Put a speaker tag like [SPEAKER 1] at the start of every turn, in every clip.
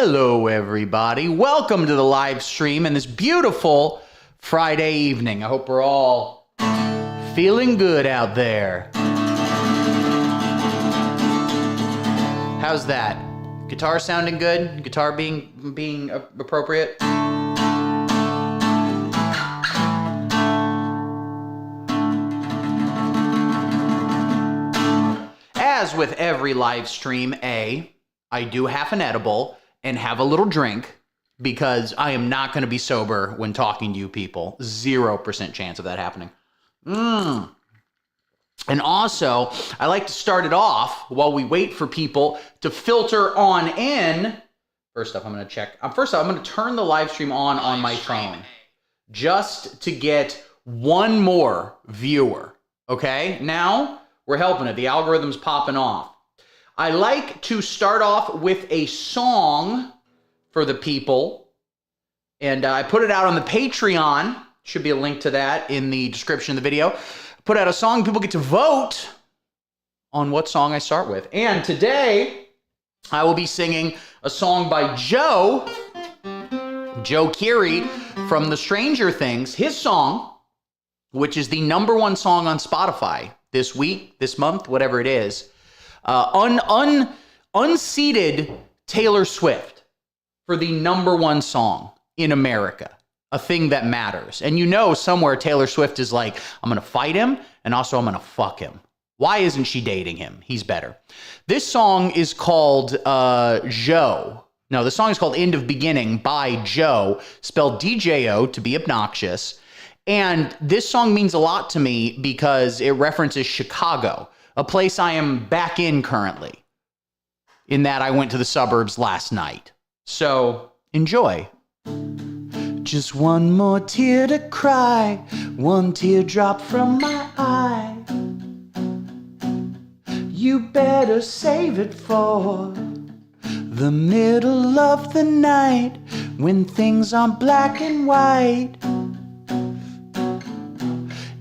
[SPEAKER 1] Hello, everybody. Welcome to the live stream and this beautiful Friday evening. I hope we're all feeling good out there. How's that? Guitar sounding good? Guitar being appropriate? As with every live stream, I do half an edible and have a little drink because I am not going to be sober when talking to you people. 0% chance of that happening. And also, I like to start it off while we wait for people to filter on in. First off, I'm going to check. First off, I'm going to turn the live stream on my phone just to get one more viewer. Okay? Now, we're helping it. The algorithm's popping off. I like to start off with a song for the people, and I put it out on the Patreon. Should be a link to that in the description of the video. Put out a song. People get to vote on what song I start with. And today, I will be singing a song by Joe Keery from the Stranger Things. His song, which is the #1 song on Spotify this week, this month, whatever it is. Unseated Taylor Swift for the #1 song in America, a thing that matters. And you know somewhere Taylor Swift is like, I'm going to fight him, and also I'm going to fuck him. Why isn't she dating him? He's better. This song is called Joe. No, the song is called End of Beginning by Joe, spelled DJO to be obnoxious. And this song means a lot to me because it references Chicago, a place I am back in currently, in that I went to the suburbs last night. So, enjoy. Just one more tear to cry, one teardrop from my eye. You better save it for the middle of the night, when things aren't black and white.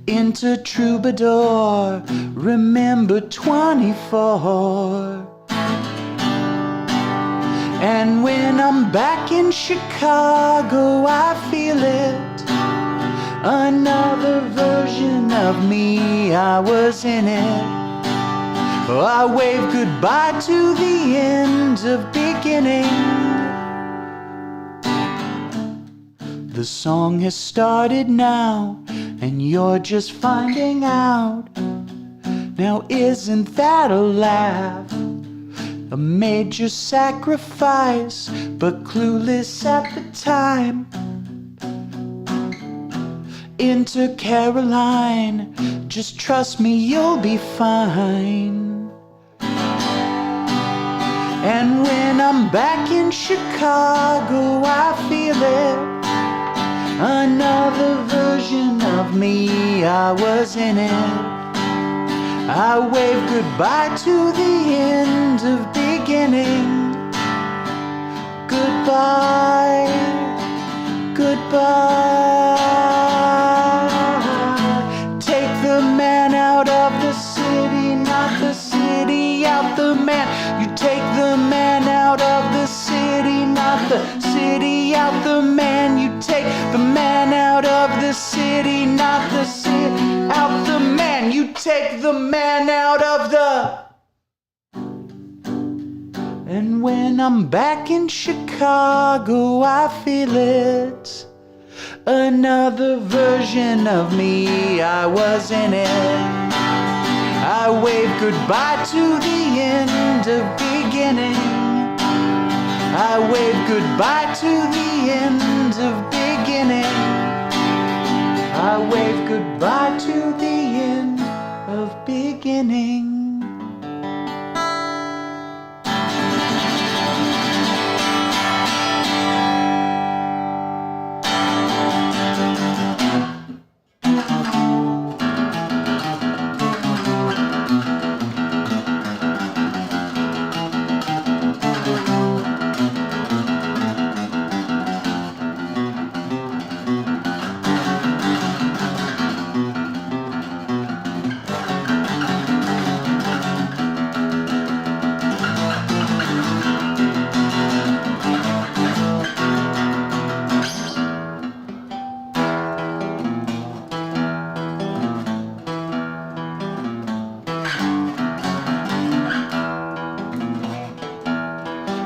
[SPEAKER 1] Enter troubadour, remember 24. And when I'm back in Chicago, I feel it. Another version of me, I was in it. I wave goodbye to the end of beginning. The song has started now, and you're just finding out. Now isn't that a laugh? A major sacrifice, but clueless at the time. Enter Caroline, just trust me, you'll be fine. And when I'm back in Chicago, I feel it. Another version of me, I was in it. I wave goodbye to the end of beginning. Goodbye, goodbye. Take the man out of the city, not the city out the man. You take the man out of the city, not the city out the man. You take the man out of the city, not the city out the man. You take the man out of the... And when I'm back in Chicago, I feel it. Another version of me, I was in it. I wave goodbye to the end of beginning. I wave goodbye to the end of beginning. I wave goodbye to the end of beginning.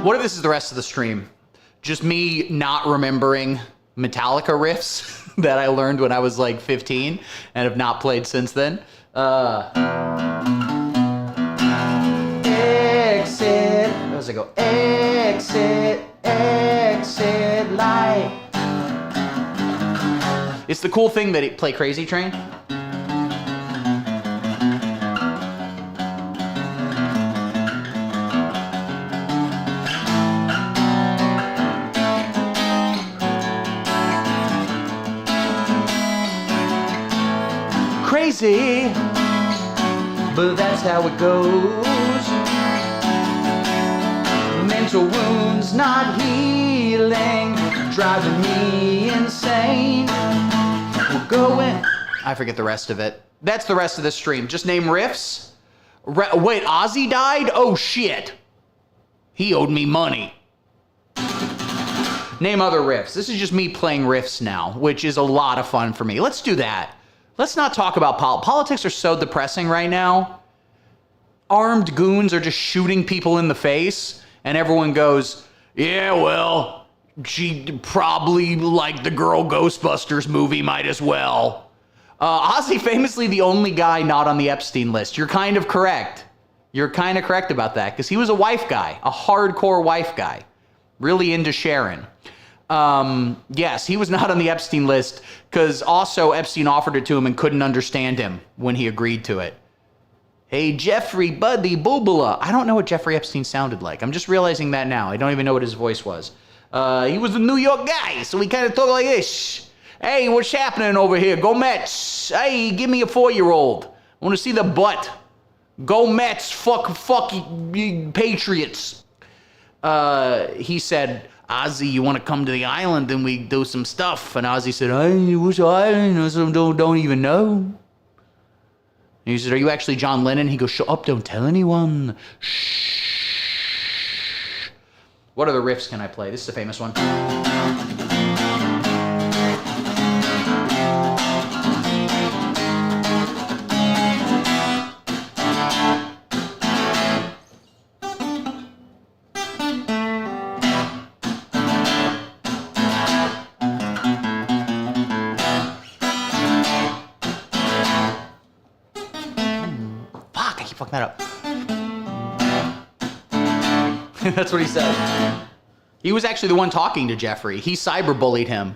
[SPEAKER 1] What if this is the rest of the stream? Just me not remembering Metallica riffs that I learned when I was like 15 and have not played since then. Exit. How does it go? Exit, exit light. It's the cool thing that it play Crazy Train. Crazy, but that's how it goes. Mental wounds not healing, driving me insane. We're going. I forget the rest of it. That's the rest of the stream. Just name riffs. Wait, Ozzy died? Oh shit. He owed me money. Name other riffs. This is just me playing riffs now, which is a lot of fun for me. Let's do that. Let's not talk about politics. Are so depressing right now. Armed goons are just shooting people in the face, and everyone goes, yeah, well, she probably liked the girl Ghostbusters movie, might as well. Ozzy, famously the only guy not on the Epstein list. You're kind of correct. You're kind of correct about that, because he was a wife guy, a hardcore wife guy, really into Sharon. Yes, he was not on the Epstein list because also Epstein offered it to him and couldn't understand him when he agreed to it. Hey, Jeffrey Buddy Boobala. I don't know what Jeffrey Epstein sounded like. I'm just realizing that now. I don't even know what his voice was. He was a New York guy, so he kind of talked like this. Hey, what's happening over here? Go Mets. Hey, give me a 4-year-old. I want to see the butt. Go Mets. Fuck Patriots. He said, Ozzy, you want to come to the island and we do some stuff? And Ozzy said, hey, which island? I said, don't even know. And he said, are you actually John Lennon? He goes, shut up, don't tell anyone. Shh. What other riffs can I play? This is a famous one. Fuck that up. That's what he said. He was actually the one talking to Jeffrey. He cyberbullied him.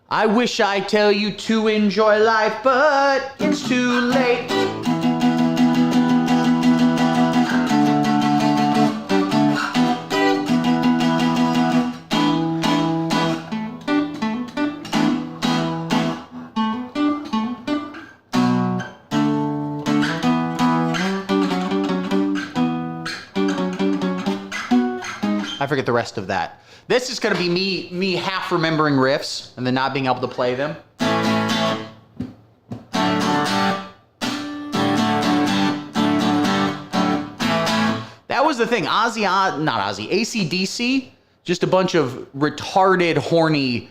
[SPEAKER 1] I wish I tell you to enjoy life, but it's too late. I forget the rest of that. This is gonna be me half remembering riffs and then not being able to play them. That was the thing. not Ozzy, AC/DC, just a bunch of retarded, horny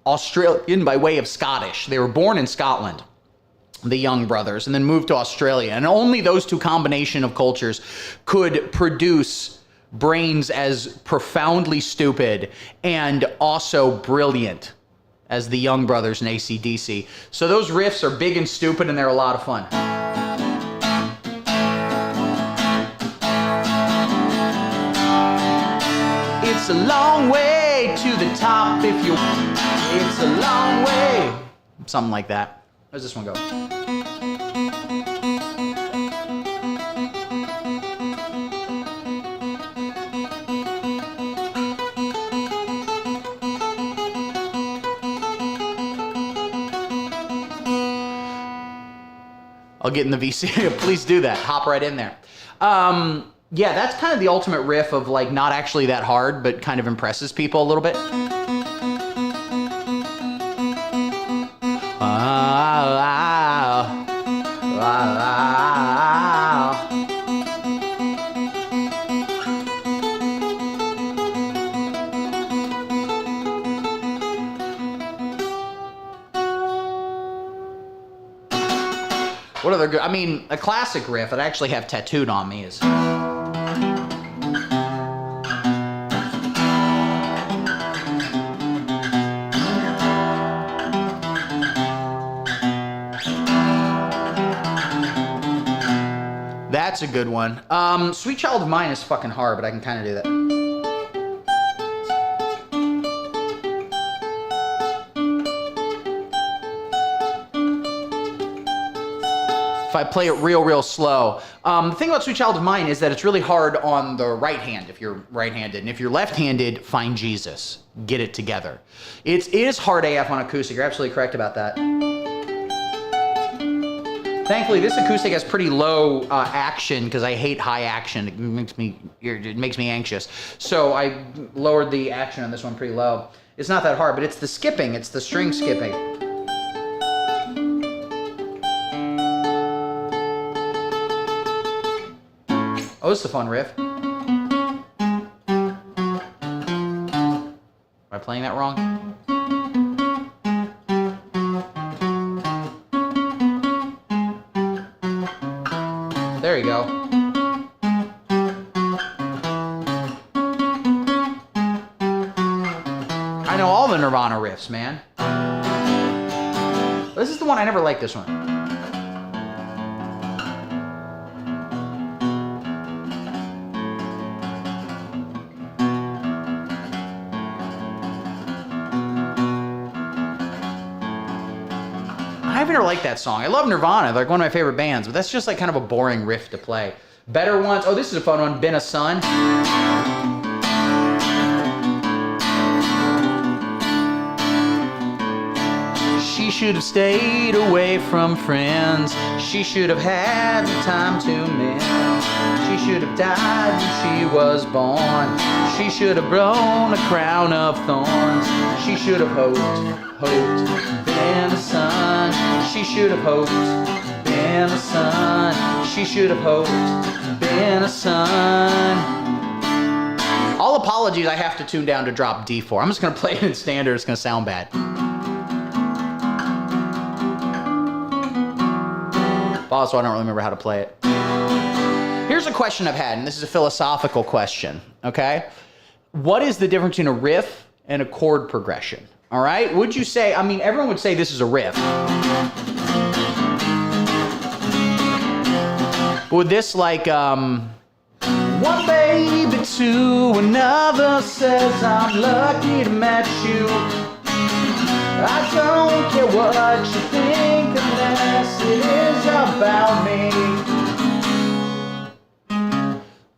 [SPEAKER 1] Australian by way of Scottish. They were born in Scotland, the Young Brothers, and then moved to Australia. And only those two combination of cultures could produce brains as profoundly stupid and also brilliant as the Young Brothers and AC/DC. So those riffs are big and stupid, and they're a lot of fun. It's a long way to the top if you... It's a long way. Something like that. How does this one go? I'll get in the VC. Please do that. Hop right in there. Yeah, that's kind of the ultimate riff of like not actually that hard, but kind of impresses people a little bit. What other good? I mean, a classic riff that I actually have tattooed on me is. That's a good one. Sweet Child of Mine is fucking hard, but I can kind of do that. If I play it real slow. The thing about Sweet Child of Mine is that it's really hard on the right hand if you're right-handed. And if you're left-handed, find Jesus. Get it together. It is hard AF on acoustic. You're absolutely correct about that. Thankfully, this acoustic has pretty low action because I hate high action. It makes me anxious. So I lowered the action on this one pretty low. It's not that hard, but it's the skipping. It's the string skipping. Oh, this is a fun riff. Am I playing that wrong? There you go. I know all the Nirvana riffs, man. This is the one I never liked this one. I never liked that song. I love Nirvana. They're like one of my favorite bands, but that's just like kind of a boring riff to play. Better ones. Oh, this is a fun one. Been a Son. She should have stayed away from friends. She should have had the time to mend. She should have died when she was born. She should have grown a crown of thorns. She should have hoped, been a son. She should have hoped, been a son. She should have hoped, been a son. All apologies, I have to tune down to drop D4. I'm just gonna play it in standard, it's gonna sound bad. Also, I don't really remember how to play it. Here's a question I've had, and this is a philosophical question, okay? What is the difference between a riff and a chord progression? All right? Would you say, I mean, everyone would say this is a riff. Would this like, one baby to another says I'm lucky to match you. I don't care what you think unless it is about me.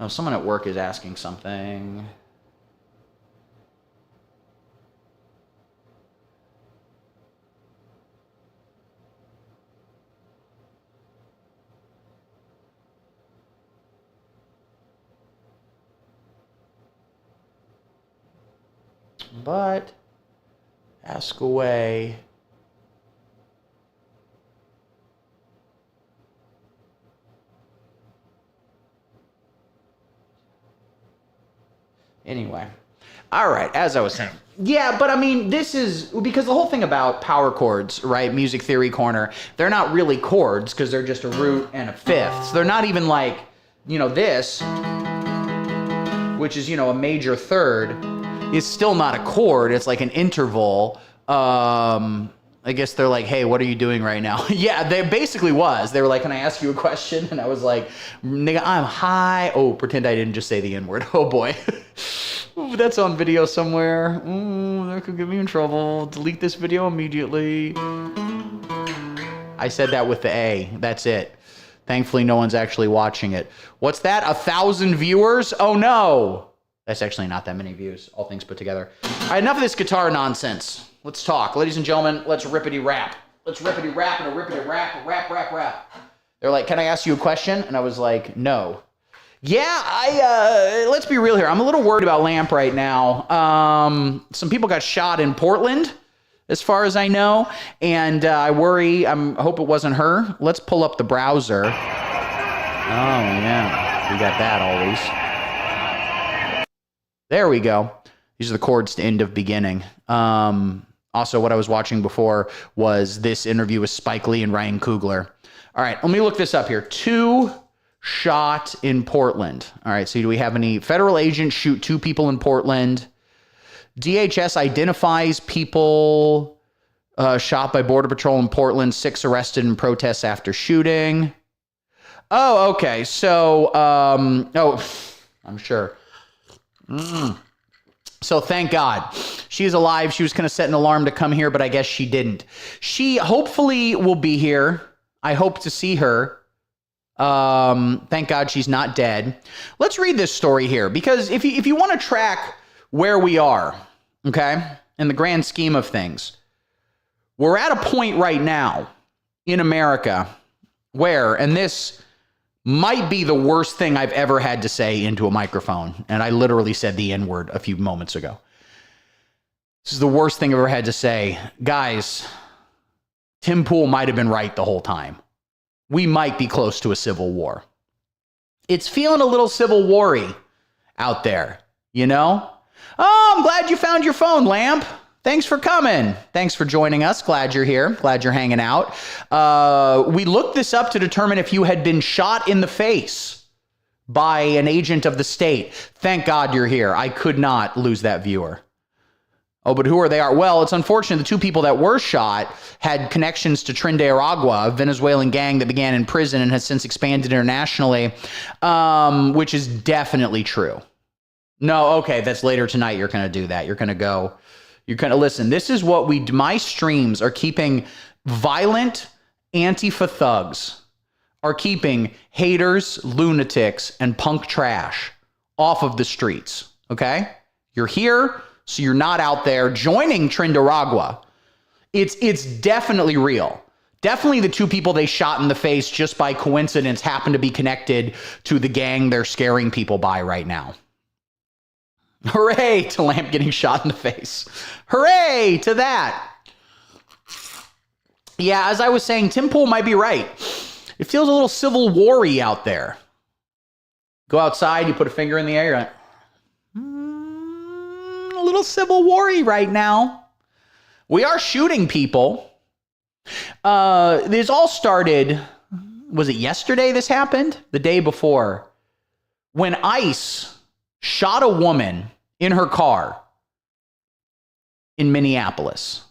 [SPEAKER 1] Oh, someone at work is asking something. But ask away. Anyway. All right, as I was saying. Yeah, but I mean, this is because the whole thing about power chords, right? Music theory corner, they're not really chords because they're just a root and a fifth. So they're not even like, you know, this, which is, you know, a major third. It's still not a chord. It's like an interval. I guess they're like, hey, what are you doing right now? Yeah, they basically was. They were like, can I ask you a question? And I was like, nigga, I'm high. Oh, pretend I didn't just say the N-word. Oh, boy. Ooh, that's on video somewhere. Ooh, that could get me in trouble. Delete this video immediately. I said that with the A. That's it. Thankfully, no one's actually watching it. What's that? 1,000 viewers? Oh, no. That's actually not that many views, all things put together. All right, enough of this guitar nonsense. Let's talk. Ladies and gentlemen, let's rippity rap. Let's rippity rap and a rippity rap, rap. They're like, can I ask you a question? And I was like, no. Yeah, let's be real here. I'm a little worried about Lamp right now. Some people got shot in Portland, as far as I know. And I worry, I hope it wasn't her. Let's pull up the browser. Oh, yeah. We got that always. There we go. These are the chords to end of beginning. Also, what I was watching before was this interview with Spike Lee and Ryan Coogler. All right, let me look this up here. 2 shot in Portland. All right, so do we have any federal agents shoot 2 people in Portland? DHS identifies people shot by Border Patrol in Portland, 6 arrested in protests after shooting. Oh, okay. So, I'm sure. So thank God. She's alive. She was going to set an alarm to come here, but I guess she didn't. She hopefully will be here. I hope to see her. Thank God she's not dead. Let's read this story here, because if you want to track where we are, okay, in the grand scheme of things, we're at a point right now in America where, and this might be the worst thing I've ever had to say into a microphone, and I literally said the N-word a few moments ago. This is the worst thing I've ever had to say. Guys, Tim Pool might have been right the whole time. We might be close to a civil war. It's feeling a little civil war-y out there, you know? Oh, I'm glad you found your phone, Lamp. Thanks for coming. Thanks for joining us. Glad you're here. Glad you're hanging out. We looked this up to determine if you had been shot in the face by an agent of the state. Thank God you're here. I could not lose that viewer. Oh, but who are they? Well, it's unfortunate the two people that were shot had connections to Tren de Aragua, a Venezuelan gang that began in prison and has since expanded internationally, which is definitely true. No, okay, that's later tonight. You're going to do that. You're going to listen. This is what my streams are keeping violent Antifa thugs, are keeping haters, lunatics, and punk trash off of the streets, okay? You're here, so you're not out there joining Tren de Aragua. It's definitely real. Definitely the two people they shot in the face just by coincidence happen to be connected to the gang they're scaring people by right now. Hooray to Lamp getting shot in the face. Hooray to that. Yeah, as I was saying, Tim Pool might be right. It feels a little civil war-y out there. Go outside, you put a finger in the air, you're like, a little civil war-y right now. We are shooting people. This all started, was it yesterday this happened? The day before. When ICE shot a woman in her car in Minneapolis.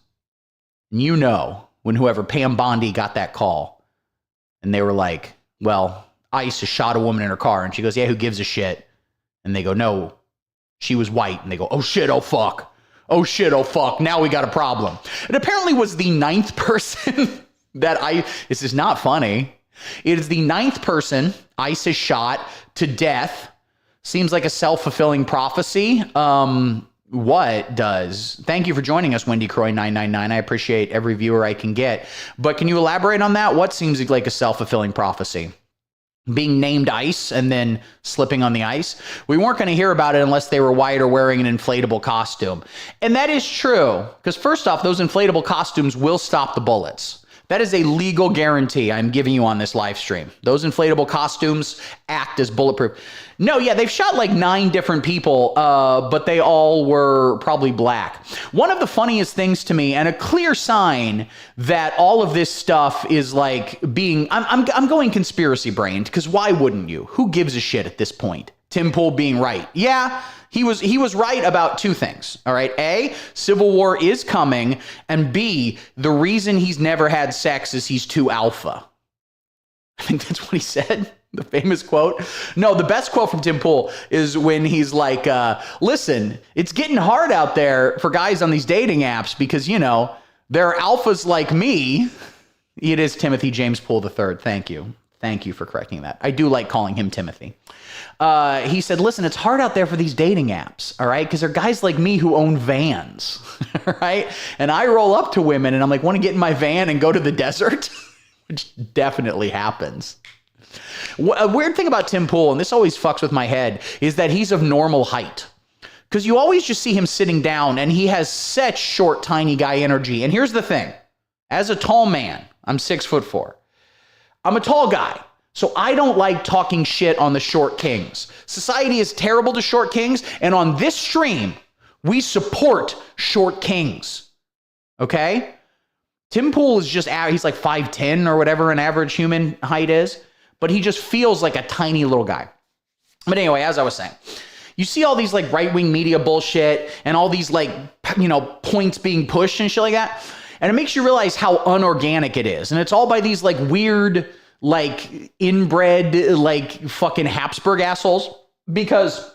[SPEAKER 1] And you know, when whoever Pam Bondi got that call and they were like, well, ICE has shot a woman in her car. And she goes, yeah, who gives a shit? And they go, no, she was white. And they go, oh shit, oh fuck. Oh shit, oh fuck. Now we got a problem. It apparently was the 9th person this is not funny. It is the 9th person ICE has shot to death. Seems like a self-fulfilling prophecy. What does? Thank you for joining us, Wendy Croy 999. I appreciate every viewer I can get. But can you elaborate on that? What seems like a self-fulfilling prophecy? Being named ICE and then slipping on the ice? We weren't going to hear about it unless they were white or wearing an inflatable costume. And that is true. Because first off, those inflatable costumes will stop the bullets. That is a legal guarantee I'm giving you on this live stream. Those inflatable costumes act as bulletproof. No, yeah, they've shot like 9 different people, but they all were probably black. One of the funniest things to me, and a clear sign that all of this stuff is like being, I'm going conspiracy brained, because why wouldn't you? Who gives a shit at this point? Tim Pool being right. Yeah, he was right about 2 things. All right. A, civil war is coming. And B, the reason he's never had sex is he's too alpha. I think that's what he said. The famous quote. No, the best quote from Tim Pool is when he's like, listen, it's getting hard out there for guys on these dating apps because, you know, there are alphas like me. It is Timothy James Pool III. Thank you. Thank you for correcting that. I do like calling him Timothy. He said, listen, it's hard out there for these dating apps, all right? Because there are guys like me who own vans, right? And I roll up to women and I'm like, want to get in my van and go to the desert? Which definitely happens. A weird thing about Tim Pool, and this always fucks with my head, is that he's of normal height. Because you always just see him sitting down and he has such short, tiny guy energy. And here's the thing. As a tall man, I'm 6'4". I'm a tall guy. So I don't like talking shit on the short kings. Society is terrible to short kings. And on this stream, we support short kings. Okay? Tim Pool is just, he's like 5'10" or whatever an average human height is. But he just feels like a tiny little guy. But anyway, as I was saying, you see all these like right-wing media bullshit and all these like, you know, points being pushed and shit like that. And it makes you realize how unorganic it is. And it's all by these like weird, like inbred, like fucking Habsburg assholes, because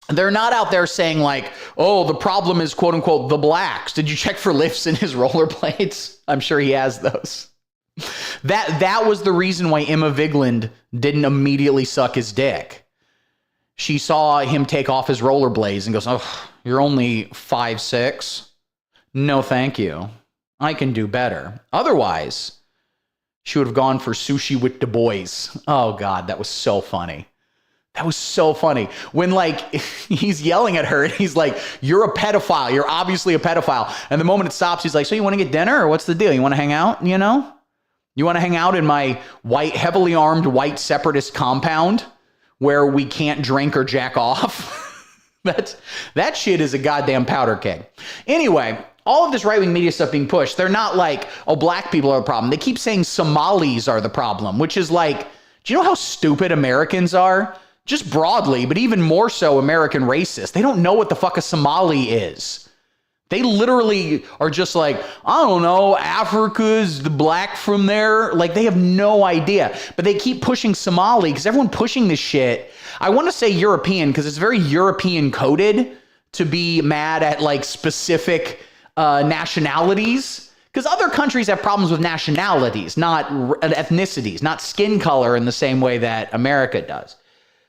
[SPEAKER 1] they're not out there saying like, oh, the problem is quote unquote the blacks. Did you check for lifts in his rollerblades? I'm sure he has those. That was the reason why Emma Vigeland didn't immediately suck his dick. She saw him take off his rollerblades and goes, oh, you're only 5'6". No, thank you. I can do better. Otherwise, she would have gone for sushi with Du Bois. Oh, God, that was so funny. That was so funny. When, like, he's yelling at her, and he's like, you're a pedophile. You're obviously a pedophile. And the moment it stops, he's like, so you want to get dinner, or what's the deal? You want to hang out, you know? You want to hang out in my white, heavily armed white separatist compound where we can't drink or jack off? That shit is a goddamn powder keg. Anyway, all of this right-wing media stuff being pushed, they're not like, oh, black people are the problem. They keep saying Somalis are the problem, which is like, do you know how stupid Americans are? Just broadly, but even more so American racists. They don't know what the fuck a Somali is. They literally are just like, I don't know, Africa's the black from there. Like, they have no idea. But they keep pushing Somali because everyone pushing this shit. I want to say European because it's very European coded to be mad at like specific nationalities. Because other countries have problems with nationalities, not ethnicities, not skin color in the same way that America does.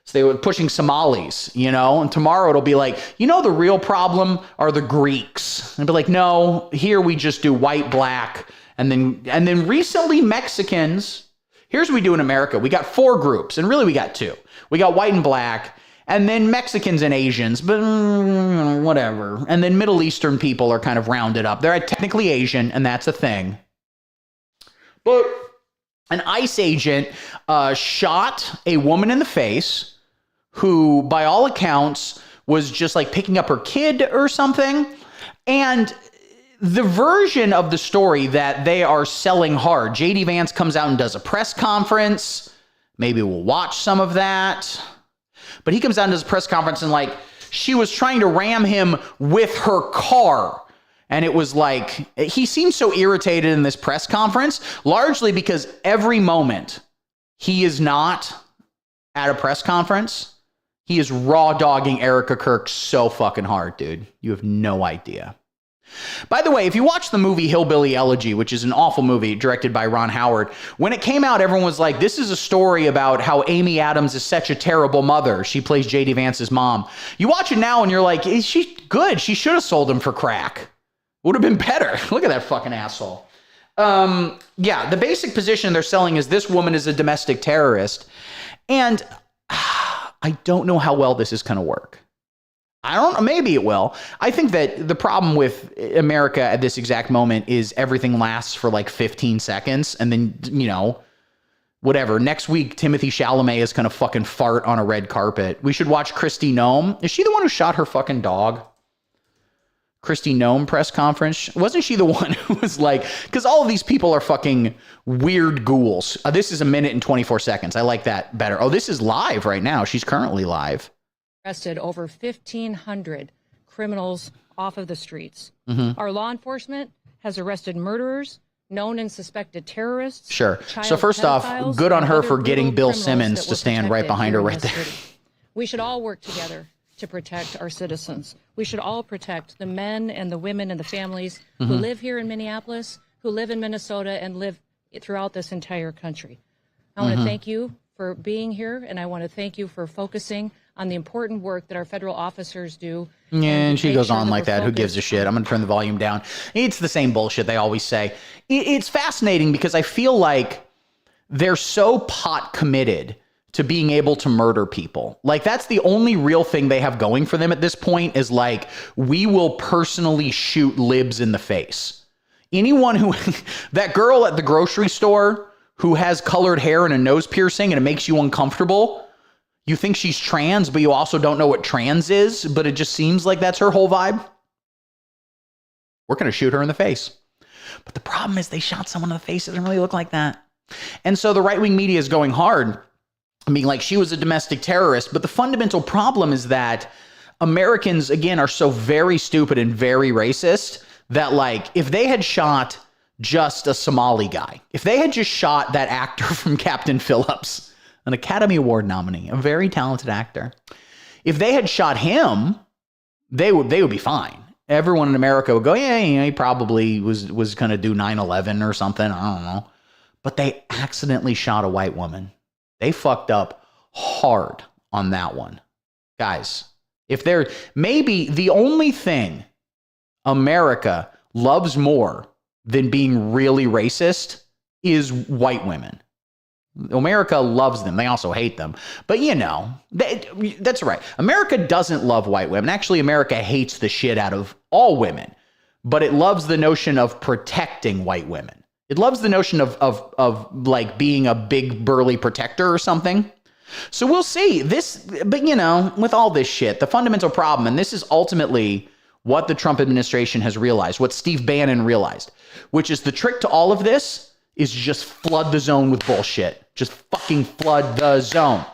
[SPEAKER 1] So they were pushing Somalis, you know, and tomorrow it'll be like, you know, the real problem are the Greeks. And be like, no, here we just do white, black, and then recently Mexicans. Here's what we do in America. We got 4 groups, and really we got 2. We got white and black, and then Mexicans and Asians, but whatever. And then Middle Eastern people are kind of rounded up. They're technically Asian, and that's a thing. But an ICE agent shot a woman in the face who, by all accounts, was just like picking up her kid or something. And the version of the story that they are selling hard, JD Vance comes out and does a press conference. Maybe we'll watch some of that. But he comes out and does a press conference and like, she was trying to ram him with her car. And it was like, he seemed so irritated in this press conference, largely because every moment he is not at a press conference, he is raw dogging Erica Kirk so fucking hard, dude. You have no idea. By the way, if you watch the movie Hillbilly Elegy, which is an awful movie directed by Ron Howard, when it came out, everyone was like, this is a story about how Amy Adams is such a terrible mother. She plays J.D. Vance's mom. You watch it now and you're like, is she good? She should have sold him for crack. Would have been better. Look at that fucking asshole. Yeah, the basic position they're selling is this woman is a domestic terrorist. And I don't know how well this is going to work. I don't know. Maybe it will. I think that the problem with America at this exact moment is everything lasts for like 15 seconds. And then, you know, whatever. Next week, Timothy Chalamet is going to fucking fart on a red carpet. We should watch Kristi Noem. Is she the one who shot her fucking dog? Kristi Noem press conference. Wasn't she the one who was like, because all of these people are fucking weird ghouls. This is 1 minute and 24 seconds. I like that better. Oh, this is live right now. She's currently live.
[SPEAKER 2] Arrested over 1,500 criminals off of the streets. Our law enforcement has arrested murderers, known and suspected terrorists.
[SPEAKER 1] Sure. So first off, good on her for getting Bill Simmons to stand right behind her right there.
[SPEAKER 2] We should all work together to protect our citizens. We should all protect the men and the women and the families who live here in Minneapolis, who live in Minnesota, and live throughout this entire country. I want to thank you for being here, and I want to thank you for focusing on the important work that our federal officers do.
[SPEAKER 1] Yeah, and she goes on like that. Who gives a shit? I'm going to turn the volume down. It's the same bullshit they always say. It's fascinating because I feel like they're so pot committed to being able to murder people. Like, that's the only real thing they have going for them at this point is like, we will personally shoot libs in the face. Anyone who, that girl at the grocery store who has colored hair and a nose piercing and it makes you uncomfortable, you think she's trans, but you also don't know what trans is, but it just seems like that's her whole vibe. We're going to shoot her in the face. But the problem is they shot someone in the face that doesn't really look like that. And so the right-wing media is going hard, being like, she was a domestic terrorist. But the fundamental problem is that Americans, again, are so very stupid and very racist that, like, if they had shot just a Somali guy, if they had just shot that actor from Captain Phillips, an Academy Award nominee, a very talented actor, if they had shot him, they would be fine. Everyone in America would go, yeah, he probably was going to do 9/11 or something. I don't know. But they accidentally shot a white woman. They fucked up hard on that one. Guys, if they're maybe the only thing America loves more than being really racist is white women. America loves them. They also hate them. But, that's right. America doesn't love white women. Actually, America hates the shit out of all women. But it loves the notion of protecting white women. It loves the notion of like being a big burly protector or something. So we'll see this. But, with all this shit, the fundamental problem, and this is ultimately what the Trump administration has realized, what Steve Bannon realized, which is the trick to all of this is just flood the zone with bullshit. Just fucking flood the zone.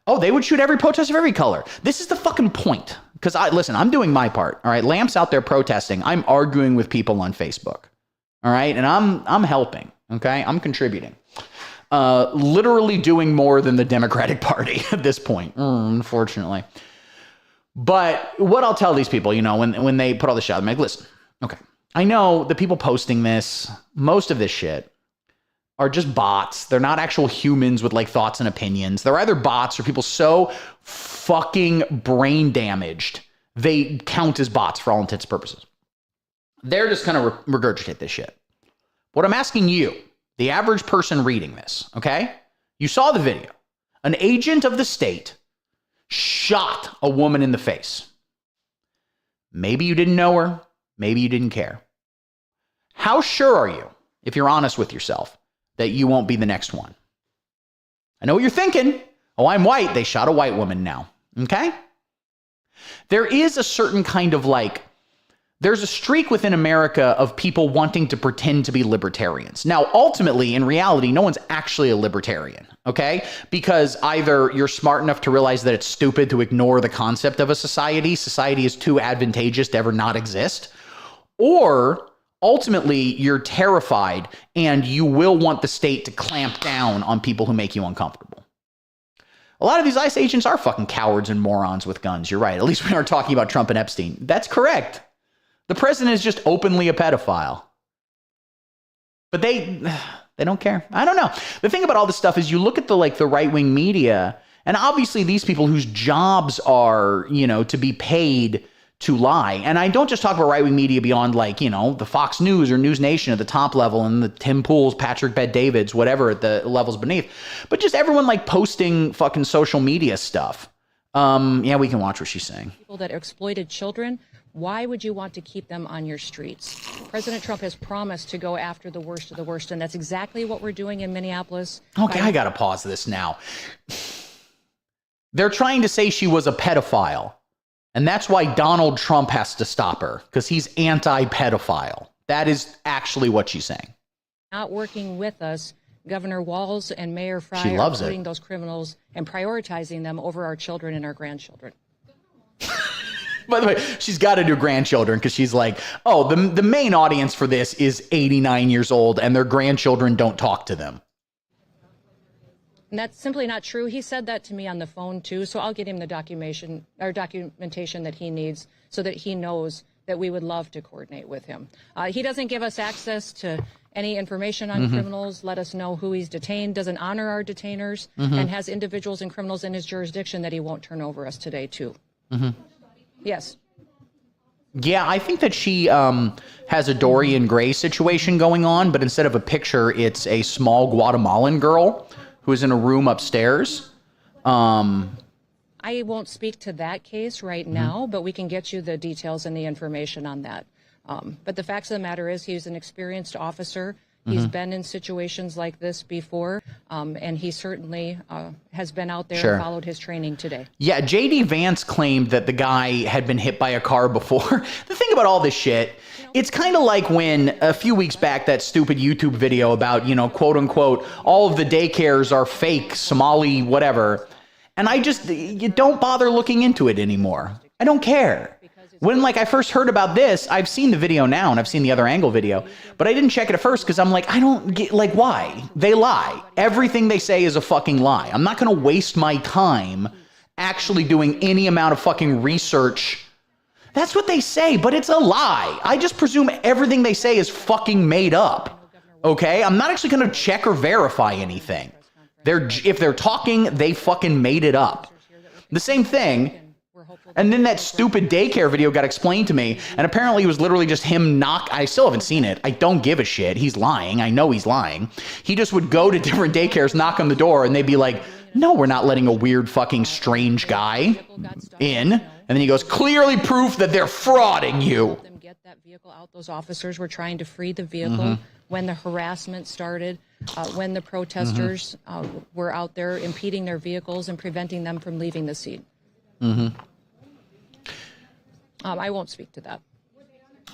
[SPEAKER 1] Oh, they would shoot every protest of every color. This is the fucking point. Because listen, I'm doing my part. All right. Lamp's out there protesting. I'm arguing with people on Facebook. All right. And I'm helping. Okay. I'm contributing. Literally doing more than the Democratic Party at this point, unfortunately. But what I'll tell these people, when they put all this shit out, I'm like, listen, okay, I know the people posting this, most of this shit are just bots. They're not actual humans with like thoughts and opinions. They're either bots or people so fucking brain damaged, they count as bots for all intents and purposes. They're just going to regurgitate this shit. What I'm asking you, the average person reading this, okay? You saw the video. An agent of the state shot a woman in the face. Maybe you didn't know her. Maybe you didn't care. How sure are you, if you're honest with yourself, that you won't be the next one? I know what you're thinking. Oh, I'm white. They shot a white woman now. Okay? There is a certain kind of there's a streak within America of people wanting to pretend to be libertarians. Now, ultimately, in reality, no one's actually a libertarian, okay? Because either you're smart enough to realize that it's stupid to ignore the concept of a society. Society is too advantageous to ever not exist. Or ultimately, you're terrified and you will want the state to clamp down on people who make you uncomfortable. A lot of these ICE agents are fucking cowards and morons with guns. You're right. At least we aren't talking about Trump and Epstein. That's correct. The president is just openly a pedophile. But they don't care. I don't know. The thing about all this stuff is you look at the right-wing media, and obviously these people whose jobs are, to be paid to lie. And I don't just talk about right-wing media beyond the Fox News or News Nation at the top level and the Tim Pools, Patrick Bet-Davids, whatever at the levels beneath. But just everyone posting fucking social media stuff. Yeah, we can watch what she's saying. People
[SPEAKER 2] that exploited children. Why would you want to keep them on your streets? President Trump has promised to go after the worst of the worst, and that's exactly what we're doing in Minneapolis.
[SPEAKER 1] Okay, I got to pause this now. They're trying to say she was a pedophile, and that's why Donald Trump has to stop her, because he's anti-pedophile. That is actually what she's saying.
[SPEAKER 2] Not working with us, Governor Walz and Mayor Frey are putting those criminals and prioritizing them over our children and our grandchildren.
[SPEAKER 1] By the way, she's got to do grandchildren because she's like, oh, the main audience for this is 89 years old and their grandchildren don't talk to them.
[SPEAKER 2] And that's simply not true. He said that to me on the phone, too. So I'll get him the documentation that he needs so that he knows that we would love to coordinate with him. He doesn't give us access to any information on criminals, let us know who he's detained, doesn't honor our detainers, and has individuals and criminals in his jurisdiction that he won't turn over us today, too. Yes. Yeah, I think that she has a Dorian Gray situation going on, but instead of a picture, it's a small Guatemalan girl who is in a room upstairs. I won't speak to that case right now, but we can get you the details and the information on that. But the facts of the matter is he's an experienced officer. He's been in situations like this before, and he certainly has been out there and followed his training today. Yeah, J.D. Vance claimed that the guy had been hit by a car before. The thing about all this shit, it's kind of like when a few weeks back that stupid YouTube video about, quote unquote, all of the daycares are fake, Somali, whatever. And you don't bother looking into it anymore. I don't care.
[SPEAKER 1] When like I first heard about this, I've seen the video now and I've seen the other angle video, but I didn't check it at first because I'm like, I don't get, like, why? They lie. Everything they say is a fucking lie. I'm not going to waste my time actually doing any amount of fucking research. That's what they say, but it's a lie. I just presume everything they say is fucking made up. Okay? I'm not actually going to check or verify anything. If they're talking, they fucking made it up. The same thing. And then that stupid daycare video got explained to me, and apparently it was literally just him I still haven't seen it. I don't give a shit. He's lying. I know he's lying. He just would go to different daycares, knock on the door, and they'd be like, no, we're not letting a weird fucking strange guy in. And then he goes, clearly proof that they're frauding you.
[SPEAKER 2] Get that vehicle out. Those officers were trying to free the vehicle when the harassment started, when the protesters were out there impeding their vehicles and preventing them from leaving the scene. I won't speak to that.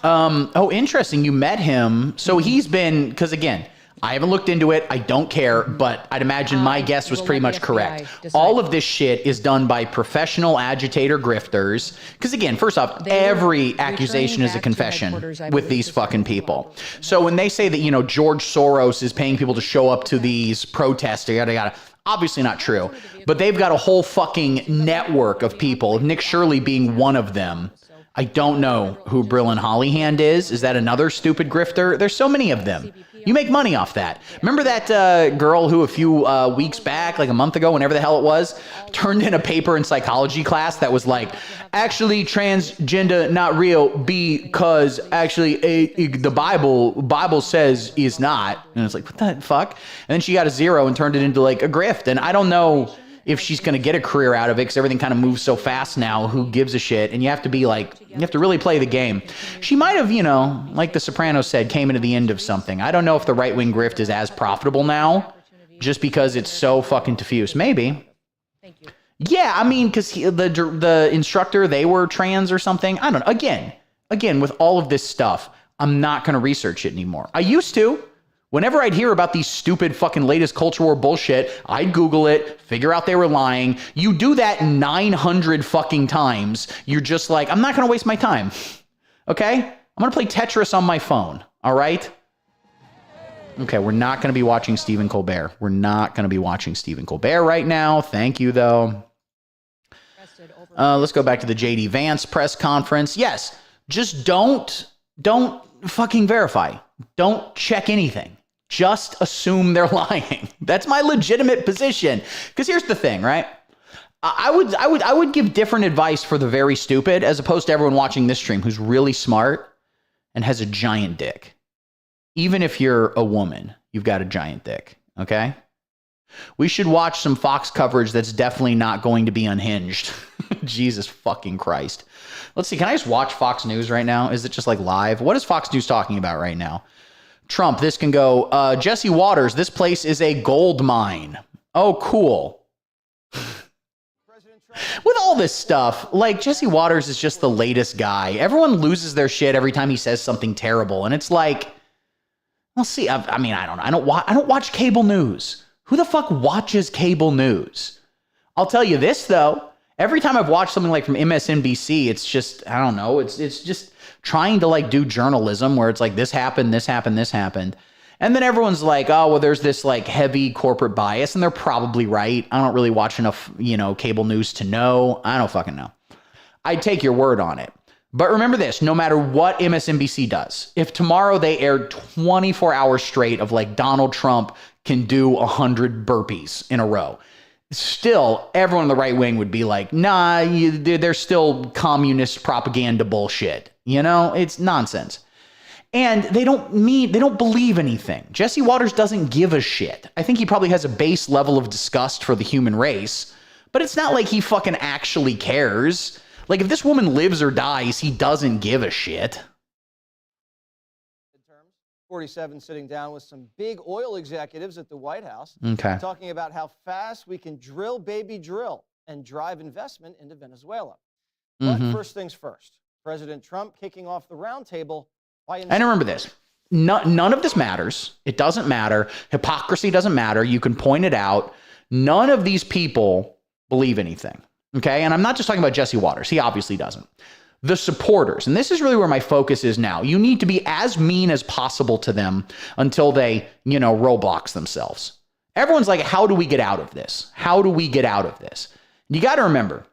[SPEAKER 1] Oh, interesting. You met him. So he's been, because again, I haven't looked into it. I don't care, but I'd imagine my guess was pretty much correct. All of this shit is done by professional agitator grifters. Because again, first off, every accusation is a confession with these fucking people. So when they say that, you know, George Soros is paying people to show up to these protests, yada, yada, obviously not true. But they've got a whole fucking network of people, Nick Shirley being one of them. I don't know who Brillin Hollyhand is. Is that another stupid grifter? There's so many of them. You make money off that. Remember that girl who a few weeks back, like a month ago, whenever the hell it was, turned in a paper in psychology class that was like, actually transgender not real because actually the Bible says is not. And it's like, what the fuck? And then she got a 0 and turned it into like a grift. And I don't know if she's going to get a career out of it because everything kind of moves so fast now. Who gives a shit? And you have to be like, you have to really play the game. She might have, you know, like The Sopranos said, came into the end of something. I don't know if the right-wing grift is as profitable now just because it's so fucking diffuse. Maybe.
[SPEAKER 2] Thank you.
[SPEAKER 1] Yeah, I mean, because the instructor, they were trans or something. I don't know. Again, with all of this stuff, I'm not going to research it anymore. I used to. Whenever I'd hear about these stupid fucking latest culture war bullshit, I'd Google it, figure out they were lying. You do that 900 fucking times. You're just like, I'm not going to waste my time. Okay? I'm going to play Tetris on my phone. All right? Okay, we're not going to be watching Stephen Colbert. We're not going to be watching Stephen Colbert right now. Thank you, though. Let's go back to the J.D. Vance press conference. Yes, just don't fucking verify. Don't check anything. Just assume they're lying. That's my legitimate position. Because here's the thing, right? I would give different advice for the very stupid as opposed to everyone watching this stream who's really smart and has a giant dick. Even if you're a woman, you've got a giant dick. Okay? We should watch some Fox coverage that's definitely not going to be unhinged. Jesus fucking Christ. Let's see. Can I just watch Fox News right now? Is it just like live? What is Fox News talking about right now? Trump, this can go. Jesse Waters, this place is a gold mine. Oh, cool. With all this stuff, like Jesse Waters is just the latest guy. Everyone loses their shit every time he says something terrible. And it's like, well, see, I mean, I don't watch cable news. Who the fuck watches cable news? I'll tell you this, though. Every time I've watched something like from MSNBC, it's just, I don't know, it's just trying to like do journalism where it's like this happened, this happened, this happened. And then everyone's like, oh, well, there's this like heavy corporate bias, and they're probably right. I don't really watch enough, cable news to know. I don't fucking know. I'd take your word on it. But remember this, no matter what MSNBC does, if tomorrow they aired 24 hours straight of like Donald Trump can do 100 burpees in a row, still everyone on the right wing would be like, nah, they're still communist propaganda bullshit. It's nonsense. And they don't believe anything. Jesse Waters doesn't give a shit. I think he probably has a base level of disgust for the human race, but it's not like he fucking actually cares. Like, if this woman lives or dies, he doesn't give a shit.
[SPEAKER 3] 47 sitting down with some big oil executives at the White House.
[SPEAKER 1] Okay.
[SPEAKER 3] Talking about how fast we can drill, baby, drill and drive investment into Venezuela. But first things first, President Trump kicking off the roundtable by...
[SPEAKER 1] And remember this. None of this matters. It doesn't matter. Hypocrisy doesn't matter. You can point it out. None of these people believe anything. Okay? And I'm not just talking about Jesse Waters. He obviously doesn't. the supporters, and this is really where my focus is now, you need to be as mean as possible to them until they, Roblox themselves. Everyone's like, how do we get out of this? How do we get out of this? You got to remember,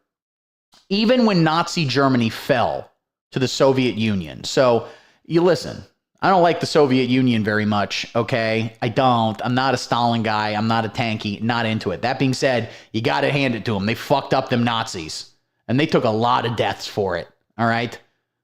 [SPEAKER 1] even when Nazi Germany fell to the Soviet Union. So you listen, I don't like the Soviet Union very much, okay? I don't. I'm not a Stalin guy. I'm not a tanky, not into it. That being said, you got to hand it to them. They fucked up them Nazis, and they took a lot of deaths for it, all right?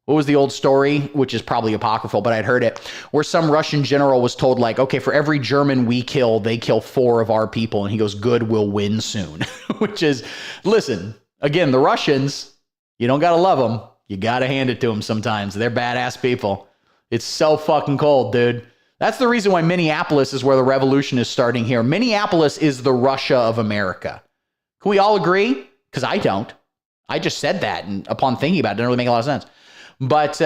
[SPEAKER 1] What was the old story, which is probably apocryphal, but I'd heard it, where some Russian general was told, like, okay, for every German we kill, they kill 4 of our people. And he goes, good, we'll win soon. Which is, listen, again, the Russians, you don't got to love them. You got to hand it to them sometimes. They're badass people. It's so fucking cold, dude. That's the reason why Minneapolis is where the revolution is starting here. Minneapolis is the Russia of America. Can we all agree? Because I don't. I just said that, and upon thinking about it, it didn't really make a lot of sense. But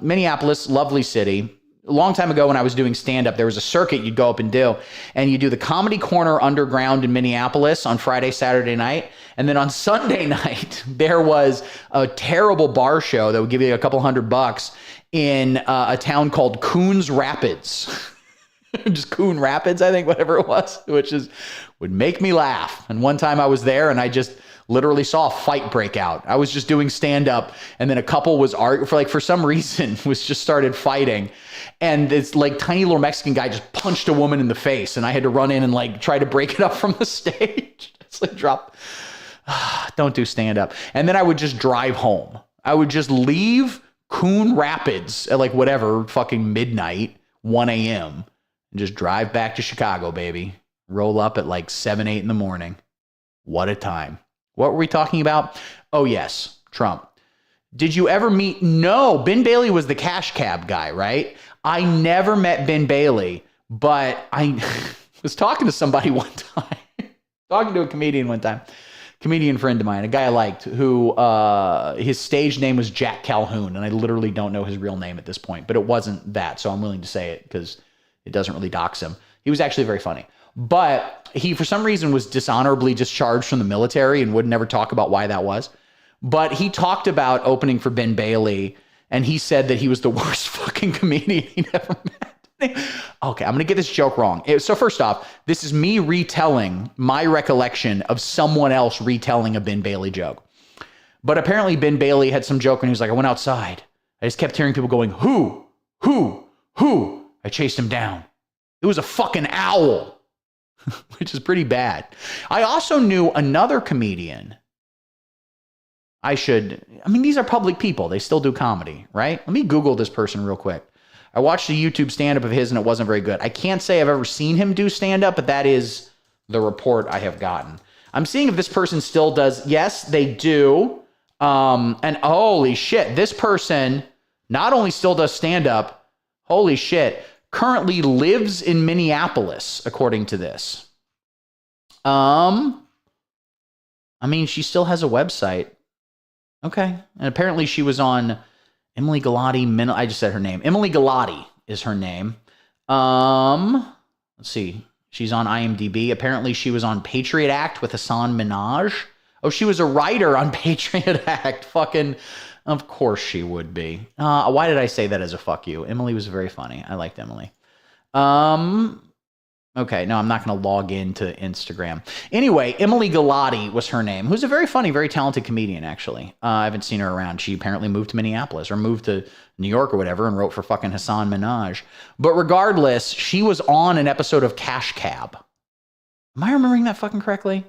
[SPEAKER 1] Minneapolis, lovely city. A long time ago when I was doing stand-up, there was a circuit you'd go up and do. And you do the Comedy Corner Underground in Minneapolis on Friday, Saturday night. And then on Sunday night, there was a terrible bar show that would give you a couple $100 in a town called Coons Rapids. Just Coon Rapids, I think, whatever it was, which would make me laugh. And one time I was there and I just literally saw a fight break out. I was just doing stand-up, and then a couple was for some reason was just started fighting, and this like tiny little Mexican guy just punched a woman in the face, and I had to run in and like try to break it up from the stage. It's like don't do stand-up. And then I would just drive home. I would just leave Coon Rapids at like whatever fucking midnight, 1 a.m. and just drive back to Chicago, baby. Roll up at like 7, 8 in the morning. What a time. What were we talking about? Oh, yes, Trump. Did you ever meet? No, Ben Bailey was the cash cab guy, right? I never met Ben Bailey, but I was talking to somebody one time, talking to a comedian one time, comedian friend of mine, a guy I liked, who his stage name was Jack Calhoun, and I literally don't know his real name at this point, but it wasn't that, so I'm willing to say it because it doesn't really dox him. He was actually very funny. But he, for some reason, was dishonorably discharged from the military and would never talk about why that was. But he talked about opening for Ben Bailey, and he said that he was the worst fucking comedian he'd ever met. Okay, I'm going to get this joke wrong. So first off, this is me retelling my recollection of someone else retelling a Ben Bailey joke. But apparently Ben Bailey had some joke when he was like, I went outside. I just kept hearing people going, who? I chased him down. It was a fucking owl. Which is pretty bad. I also knew another comedian. These are public people. They still do comedy, right? Let me Google this person real quick. I watched a YouTube stand-up of his and it wasn't very good. I can't say I've ever seen him do stand-up, but that is the report I have gotten. I'm seeing if this person still does. Yes, they do. And holy shit, this person not only still does stand-up, holy shit, currently lives in Minneapolis, according to this. She still has a website. Okay. And apparently she was on Emily Galati. I just said her name. Emily Galati is her name. Let's see. She's on IMDb. Apparently she was on Patriot Act with Hassan Minaj. Oh, she was a writer on Patriot Act. Fucking... Of course she would be. Why did I say that as a fuck you? Emily was very funny. I liked Emily. Okay, no, I'm not going to log into Instagram. Anyway, Emily Galati was her name, who's a very funny, very talented comedian, actually. I haven't seen her around. She apparently moved to Minneapolis or moved to New York or whatever and wrote for fucking Hassan Minaj. But regardless, she was on an episode of Cash Cab. Am I remembering that fucking correctly?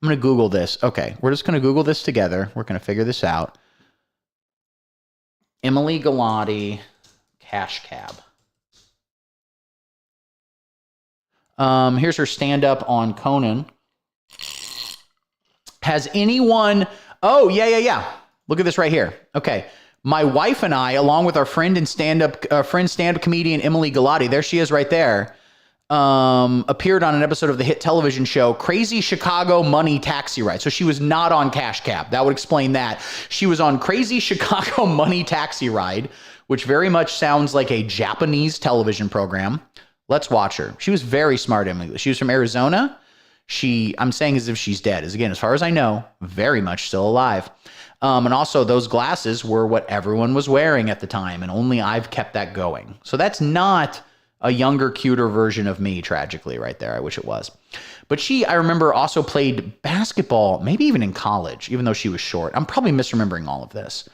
[SPEAKER 1] I'm going to Google this. Okay, we're just going to Google this together. We're going to figure this out. Emily Galati, Cash Cab. Here's her stand-up on Conan. Has anyone... Oh, yeah. Look at this right here. Okay. My wife and I, along with our friend and stand-up comedian Emily Galati, there she is right there, appeared on an episode of the hit television show Crazy Chicago Money Taxi Ride. So she was not on Cash Cab. That would explain that. She was on Crazy Chicago Money Taxi Ride, which very much sounds like a Japanese television program. Let's watch her. She was very smart, Emily. She was from Arizona. I'm saying as if she's dead. As far as I know, very much still alive. And also those glasses were what everyone was wearing at the time, and only I've kept that going. So that's not a younger, cuter version of me, tragically, right there. I wish it was. But she, I remember, also played basketball, maybe even in college, even though she was short. I'm probably misremembering all of this.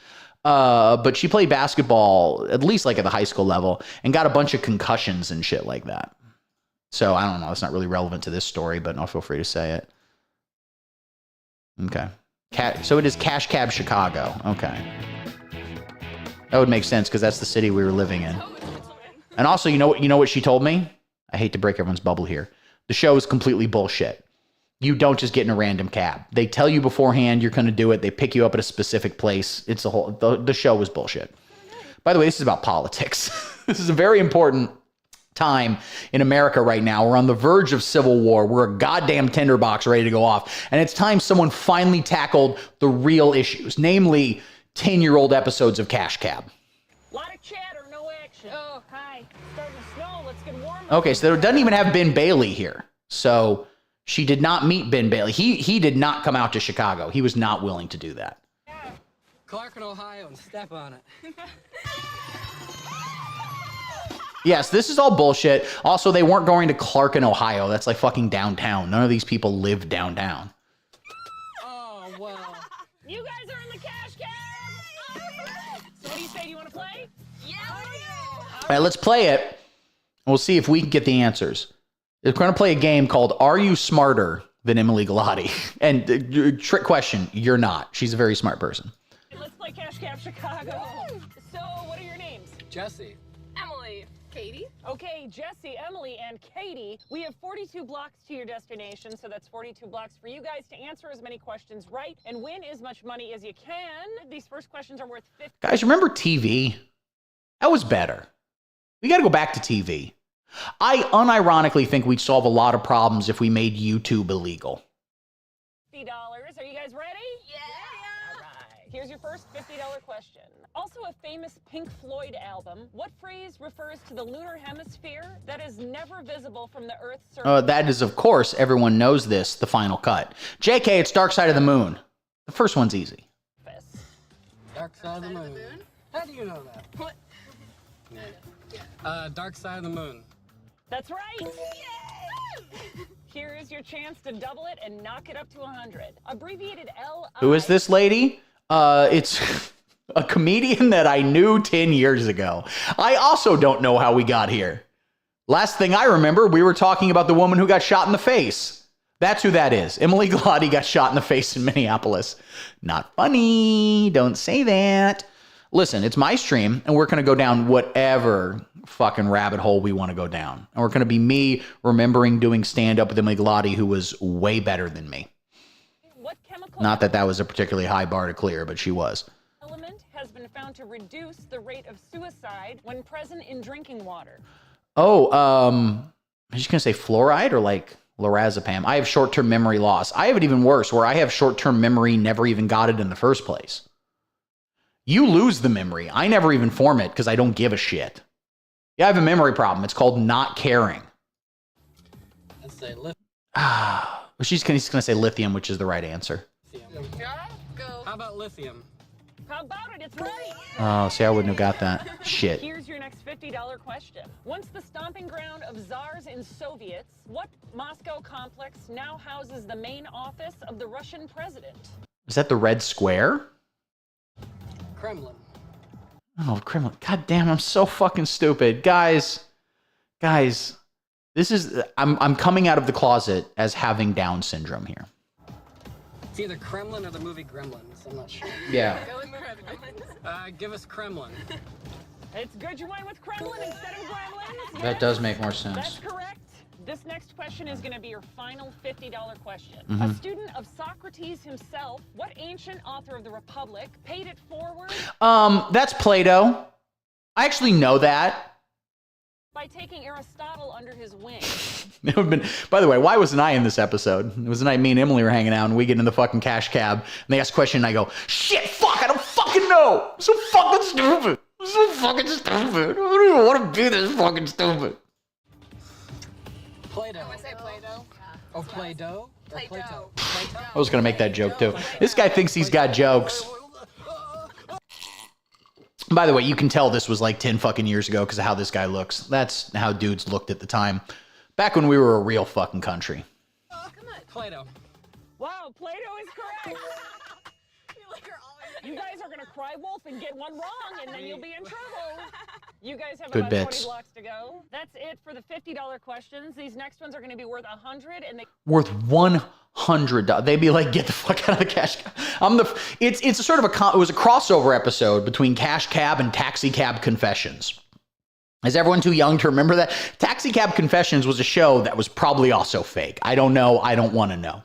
[SPEAKER 1] But she played basketball, at least like at the high school level, and got a bunch of concussions and shit like that. So I don't know. It's not really relevant to this story, but I'll feel free to say it. Okay. So it is Cash Cab Chicago. Okay. That would make sense because that's the city we were living in. And also, you know what she told me? I hate to break everyone's bubble here. The show is completely bullshit. You don't just get in a random cab. They tell you beforehand you're going to do it. They pick you up at a specific place. It's the show was bullshit. By the way, this is about politics. This is a very important time in America right now. We're on the verge of civil war. We're a goddamn tinderbox ready to go off. And it's time someone finally tackled the real issues, namely 10-year-old episodes of Cash Cab.
[SPEAKER 4] Lot of chatter, no action. Oh, hi. Starting to snow. Let's get warm.
[SPEAKER 1] Okay, so it doesn't even have Ben Bailey here. So she did not meet Ben Bailey. He did not come out to Chicago. He was not willing to do that.
[SPEAKER 5] Clark in Ohio and step on it.
[SPEAKER 1] Yes, this is all bullshit. Also, they weren't going to Clark in Ohio. That's like fucking downtown. None of these people live downtown.
[SPEAKER 4] Oh, well. You guys are in the Cash Cab. So what do you say? Do you want to play? Yeah.
[SPEAKER 1] All right, let's play it. And we'll see if we can get the answers. We're going to play a game called Are You Smarter Than Emily Galati? And trick question, you're not. She's a very smart person.
[SPEAKER 4] Let's play Cash Cab Chicago. So what are your names?
[SPEAKER 5] Jesse.
[SPEAKER 4] Emily. Katie? Okay, Jesse, Emily, and Katie. We have 42 blocks to your destination, so that's 42 blocks for you guys to answer as many questions right and win as much money as you can. These first questions are worth 50.
[SPEAKER 1] Guys, remember TV? That was better. We got to go back to TV. I unironically think we'd solve a lot of problems if we made YouTube illegal.
[SPEAKER 4] $50. Are you guys ready? Yeah. All right. Here's your first $50 question. Also a famous Pink Floyd album. What phrase refers to the lunar hemisphere that is never visible from the Earth's surface?
[SPEAKER 1] That is, of course, everyone knows this, the final cut. JK, it's Dark Side of the Moon. The first one's easy.
[SPEAKER 5] Dark Side of the Moon. How do you know that? What? Dark Side of the Moon.
[SPEAKER 4] That's right. Yay! Here is your chance to double it and knock it up to 100. Abbreviated L.
[SPEAKER 1] Who is this lady? It's a comedian that I knew 10 years ago. I also don't know how we got here. Last thing I remember, we were talking about the woman who got shot in the face. That's who that is. Emily Galati got shot in the face in Minneapolis. Not funny. Don't say that. Listen, it's my stream, and we're going to go down whatever fucking rabbit hole we want to go down. And we're going to be me remembering doing stand-up with Emily Galati, who was way better than me.
[SPEAKER 4] What chemical
[SPEAKER 1] Not that that was a particularly high bar to clear, but she was.
[SPEAKER 4] element has been found to reduce the rate of suicide when present in drinking water?
[SPEAKER 1] Oh, I'm just going to say fluoride or like lorazepam. I have short-term memory loss. I have it even worse, where I have short-term memory, never even got it in the first place. You lose the memory. I never even form it because I don't give a shit. Yeah, I have a memory problem. It's called not caring.
[SPEAKER 5] Let's say lithium.
[SPEAKER 1] She's going to say lithium, which is the right answer.
[SPEAKER 4] Go.
[SPEAKER 5] How about lithium?
[SPEAKER 4] How about it? It's right.
[SPEAKER 1] Oh, see, I wouldn't have got that. Shit.
[SPEAKER 4] Here's your next $50 question. Once the stomping ground of czars and Soviets, what Moscow complex now houses the main office of the Russian president?
[SPEAKER 1] Is that the Red Square?
[SPEAKER 5] Kremlin.
[SPEAKER 1] Oh, Kremlin. God damn, I'm so fucking stupid. Guys, this is, I'm coming out of the closet as having Down syndrome here.
[SPEAKER 5] It's either Kremlin or the movie Gremlins. I'm not sure.
[SPEAKER 1] Yeah.
[SPEAKER 4] Go with Gremlins.
[SPEAKER 5] Give us Kremlin.
[SPEAKER 4] It's good you went with Kremlin instead of Gremlins.
[SPEAKER 1] That does make more sense.
[SPEAKER 4] That's correct. This next question is going to be your final $50 question.
[SPEAKER 1] Mm-hmm.
[SPEAKER 4] A student of Socrates himself, what ancient author of the Republic paid it forward
[SPEAKER 1] That's Plato. I actually know that.
[SPEAKER 4] by taking Aristotle under his wing?
[SPEAKER 1] It would have been, by the way, why wasn't I in this episode? It was the night me and Emily were hanging out and we get in the fucking cash cab and they ask a question and I go, shit, fuck, I don't fucking know. I'm so fucking stupid. I'm so fucking stupid. I don't even want to be this fucking stupid.
[SPEAKER 5] Play-Doh.
[SPEAKER 6] I say Play-Doh.
[SPEAKER 5] Oh, Play-Doh? Or
[SPEAKER 6] Play-Doh.
[SPEAKER 5] Plato?
[SPEAKER 1] I was going to make that joke too. This guy thinks he's got jokes. By the way, you can tell this was like 10 fucking years ago because of how this guy looks. That's how dudes looked at the time. Back when we were a real fucking country.
[SPEAKER 5] Oh, come on. Play-Doh.
[SPEAKER 4] Wow, Play-Doh is correct. You guys are going to cry wolf and get one wrong, and then you'll be in trouble. You guys have
[SPEAKER 1] Good
[SPEAKER 4] about
[SPEAKER 1] bits.
[SPEAKER 4] 20 blocks to go. That's it for the $50 questions. These next ones are going to be worth $100, and they
[SPEAKER 1] Worth $100. They'd be like, get the fuck out of the cash cab. It's a sort of it was a crossover episode between Cash Cab and Taxi Cab Confessions. Is everyone too young to remember that? Taxi Cab Confessions was a show that was probably also fake. I don't know. I don't want to know.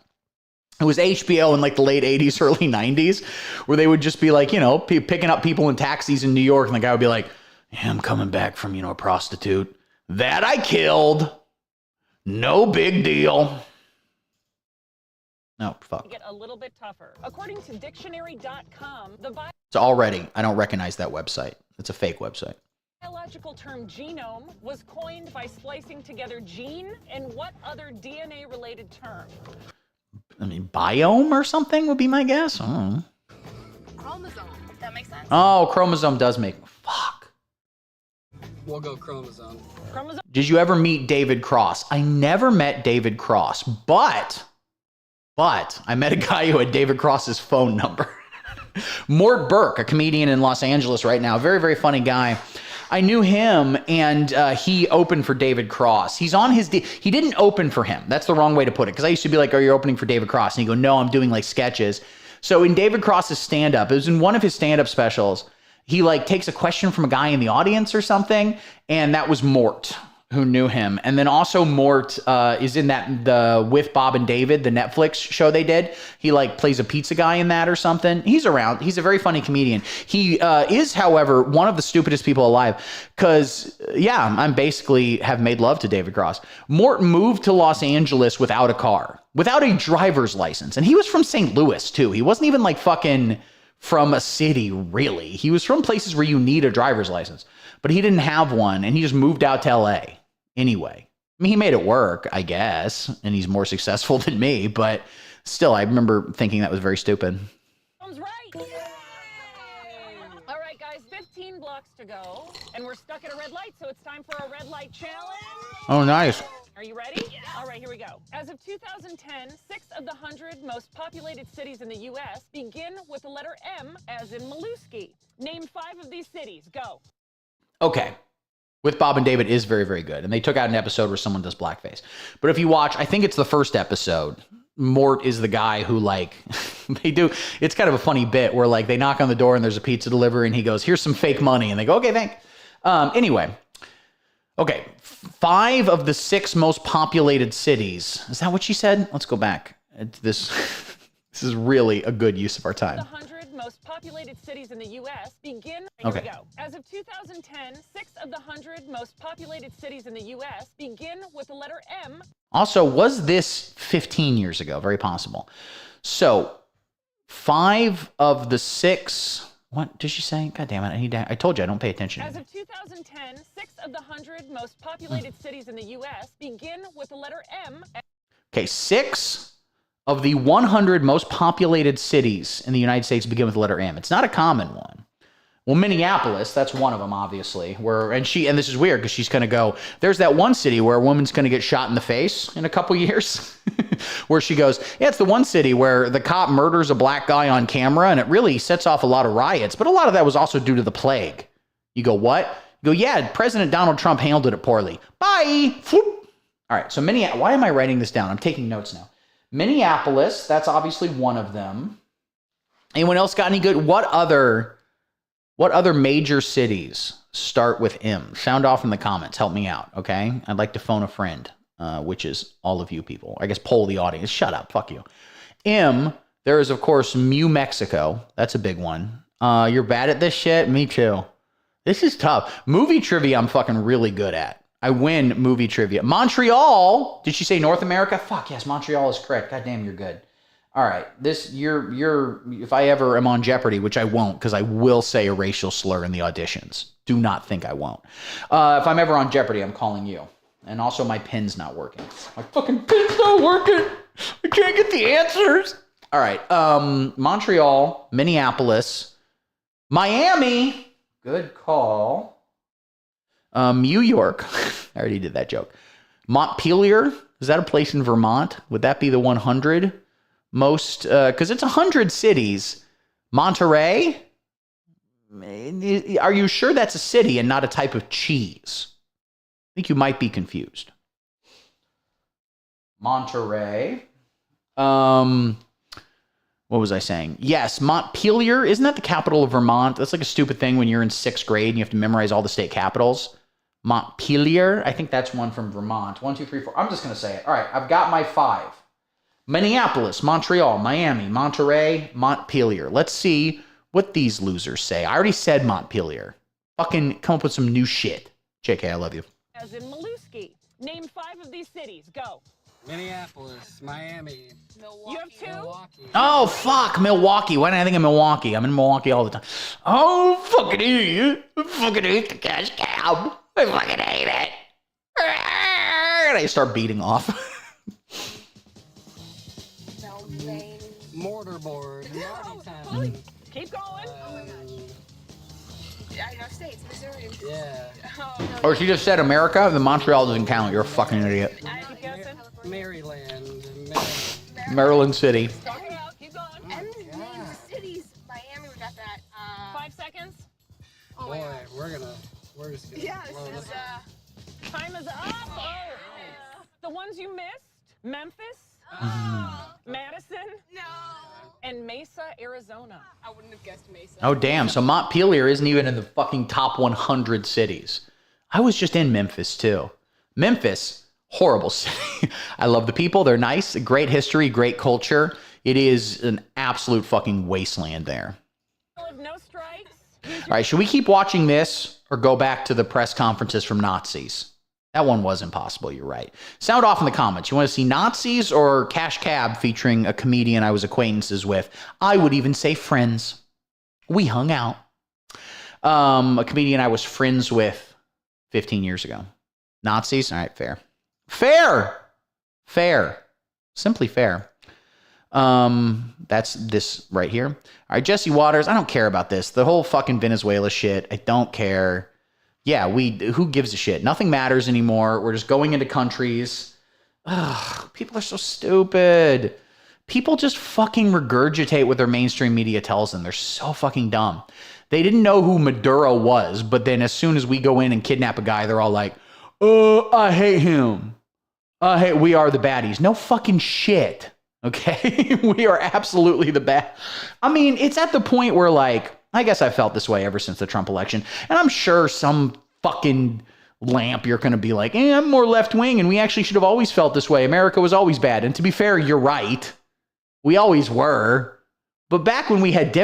[SPEAKER 1] It was HBO in like the late 80s, early 90s, where they would just be like, picking up people in taxis in New York. And the guy would be like, yeah, I'm coming back from, a prostitute that I killed. No big deal. No, fuck.
[SPEAKER 4] get a little bit tougher. According to dictionary.com, the
[SPEAKER 1] So already, I don't recognize that website. It's a fake website.
[SPEAKER 4] biological term genome was coined by splicing together gene and what other DNA-related term?
[SPEAKER 1] I mean, biome or something would be my guess. I don't know.
[SPEAKER 6] Chromosome. That makes sense.
[SPEAKER 1] Oh, chromosome does make... Fuck.
[SPEAKER 5] We'll go chromosome.
[SPEAKER 4] Chromosome.
[SPEAKER 1] Did you ever meet David Cross? I never met David Cross, but I met a guy who had David Cross's phone number. Mort Burke, a comedian in Los Angeles right now. Very, very funny guy. I knew him, and he opened for David Cross. He's on his... he didn't open for him. That's the wrong way to put it, because I used to be like, oh, you're opening for David Cross. And he'd go, no, I'm doing like sketches. So in David Cross's stand-up, it was in one of his stand-up specials, he like takes a question from a guy in the audience or something, and that was Mort, who knew him. And then also Mort is in the With Bob and David, the Netflix show they did. He like plays a pizza guy in that or something. He's around. He's a very funny comedian. He is, however, one of the stupidest people alive because, I'm basically have made love to David Cross. Mort moved to Los Angeles without a car, without a driver's license. And he was from St. Louis, too. He wasn't even like fucking from a city, really. He was from places where you need a driver's license. But he didn't have one, and he just moved out to L.A. Anyway, I mean, he made it work, I guess, and he's more successful than me, but still, I remember thinking that was very stupid.
[SPEAKER 4] Sounds right. All right, guys, 15 blocks to go, and we're stuck at a red light, so it's time for a red light challenge.
[SPEAKER 1] Oh, nice.
[SPEAKER 4] Are you ready? Yeah. All right, here we go. As of 2010, 6 of the 100 most populated cities in the U.S. begin with the letter M, as in Mollusky. Name 5 of these cities. Go.
[SPEAKER 1] Okay. With Bob and David is very, very good. And they took out an episode where someone does blackface. But if you watch, I think it's the first episode, Mort is the guy who like, it's kind of a funny bit where like they knock on the door and there's a pizza delivery and he goes, here's some fake money. And they go, okay, thanks. Anyway. Okay. 5 of the 6 most populated cities. Is that what she said? Let's go back. This is really a good use of our time.
[SPEAKER 4] The 100 most populated cities in the U.S. begin. Here
[SPEAKER 1] Okay.
[SPEAKER 4] we go. As of 2010, 6 of the 100 most populated cities in the U.S. begin with the letter M.
[SPEAKER 1] Also, was this 15 years ago? Very possible. So, 5 of the 6... What did she say? God damn it. I told you I don't pay attention.
[SPEAKER 4] As of 2010, 6 of the 100 most populated cities in the U.S. begin with the letter M.
[SPEAKER 1] Okay, 6 of the 100 most populated cities in the United States begin with the letter M. It's not a common one. Well, Minneapolis, that's one of them, obviously. And this is weird because she's going to go, there's that one city where a woman's going to get shot in the face in a couple years. Where she goes, yeah, it's the one city where the cop murders a black guy on camera and it really sets off a lot of riots. But a lot of that was also due to the plague. You go, what? You go, yeah, President Donald Trump handled it poorly. Bye. Floop. All right, so why am I writing this down? I'm taking notes now. Minneapolis, that's obviously one of them. Anyone else got any good? What other major cities start with M? Sound off in the comments. Help me out, okay? I'd like to phone a friend, which is all of you people. I guess poll the audience. Shut up. Fuck you. M, there is, of course, New Mexico. That's a big one. You're bad at this shit? Me too. This is tough. Movie trivia I'm fucking really good at. I win movie trivia. Montreal. Did she say North America? Fuck yes, Montreal is correct. God damn, you're good. All right, if I ever am on Jeopardy, which I won't, because I will say a racial slur in the auditions. Do not think I won't. If I'm ever on Jeopardy, I'm calling you. And also, my pin's not working. My fucking pin's not working. I can't get the answers. All right, Montreal, Minneapolis, Miami. Good call. New York. I already did that joke. Montpelier. Is that a place in Vermont? Would that be the 100 most? Because it's 100 cities. Monterey. Are you sure that's a city and not a type of cheese? I think you might be confused. Monterey. What was I saying? Yes, Montpelier. Isn't that the capital of Vermont? That's like a stupid thing when you're in 6th grade and you have to memorize all the state capitals. Montpelier. I think that's one from Vermont. 1, 2, 3, 4. I'm just going to say it. All right, I've got my 5. Minneapolis, Montreal, Miami, Monterey, Montpelier. Let's see what these losers say. I already said Montpelier. Fucking come up with some new shit. JK, I love you.
[SPEAKER 4] As in Maluski. Name 5 of these cities. Go.
[SPEAKER 5] Minneapolis, Miami,
[SPEAKER 6] Milwaukee.
[SPEAKER 4] You have 2?
[SPEAKER 5] Milwaukee.
[SPEAKER 1] Oh, fuck, Milwaukee. Why didn't I think of Milwaukee? I'm in Milwaukee all the time. Oh, fucking idiot. I fucking hate the cash cab. I fucking hate it. And I start beating off.
[SPEAKER 6] Maine.
[SPEAKER 5] Mortarboard, Martytown.
[SPEAKER 4] Keep going.
[SPEAKER 6] I know states. Missouri.
[SPEAKER 5] Yeah.
[SPEAKER 6] Oh, no.
[SPEAKER 1] Or she just said America, then Montreal doesn't count. You're a fucking idiot.
[SPEAKER 4] Keep guessing.
[SPEAKER 5] Maryland,
[SPEAKER 1] Maryland City.
[SPEAKER 4] Talk it out. Keep going.
[SPEAKER 6] And name the cities. Miami, we got that.
[SPEAKER 4] 5 seconds.
[SPEAKER 6] Oh my
[SPEAKER 5] Boy,
[SPEAKER 6] God.
[SPEAKER 5] we're just gonna
[SPEAKER 6] Yeah,
[SPEAKER 5] blow
[SPEAKER 6] this is,
[SPEAKER 4] Time is up. Oh. The ones you missed. Memphis. Madison.
[SPEAKER 6] no.
[SPEAKER 4] And Mesa, Arizona.
[SPEAKER 6] I wouldn't have guessed Mesa.
[SPEAKER 1] Oh, damn. So Montpelier isn't even in the fucking top 100 cities. I was just in Memphis, too. Memphis, horrible city. I love the people. They're nice. Great history, great culture. It is an absolute fucking wasteland there.
[SPEAKER 4] No strikes.
[SPEAKER 1] All right, should we keep watching this or go back to the press conferences from Nazis? That one was impossible, you're right. Sound off in the comments. You want to see Nazis or Cash Cab featuring a comedian I was acquaintances with? I would even say friends. We hung out. A comedian I was friends with 15 years ago. Nazis? All right, fair. Fair! Fair. Simply fair. That's this right here. All right, Jesse Waters, I don't care about this. The whole fucking Venezuela shit, I don't care. Yeah, who gives a shit? Nothing matters anymore. We're just going into countries. Ugh, people are so stupid. People just fucking regurgitate what their mainstream media tells them. They're so fucking dumb. They didn't know who Maduro was, but then as soon as we go in and kidnap a guy, they're all like, I hate him. We are the baddies. No fucking shit. Okay? We are absolutely the bad. I mean, it's at the point where, like, I guess I felt this way ever since the Trump election. And I'm sure some fucking lamp you're going to be like, I'm more left wing and we actually should have always felt this way. America was always bad. And to be fair, you're right. We always were. But back when we had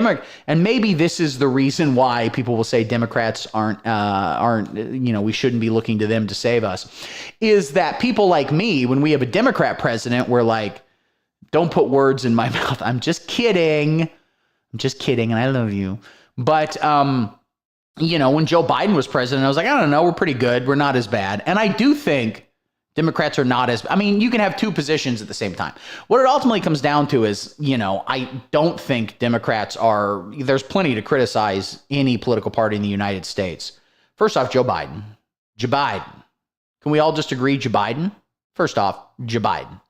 [SPEAKER 1] and maybe this is the reason why people will say Democrats aren't, we shouldn't be looking to them to save us, is that people like me, when we have a Democrat president, we're like, don't put words in my mouth. I'm just kidding. And I love you. But, when Joe Biden was president, I was like, I don't know, we're pretty good. We're not as bad. And I do think Democrats are not as, you can have two positions at the same time. What it ultimately comes down to is, I don't think Democrats there's plenty to criticize any political party in the United States. First off, Joe Biden. Joe Biden. Can we all just agree Joe Biden? First off, Joe Biden.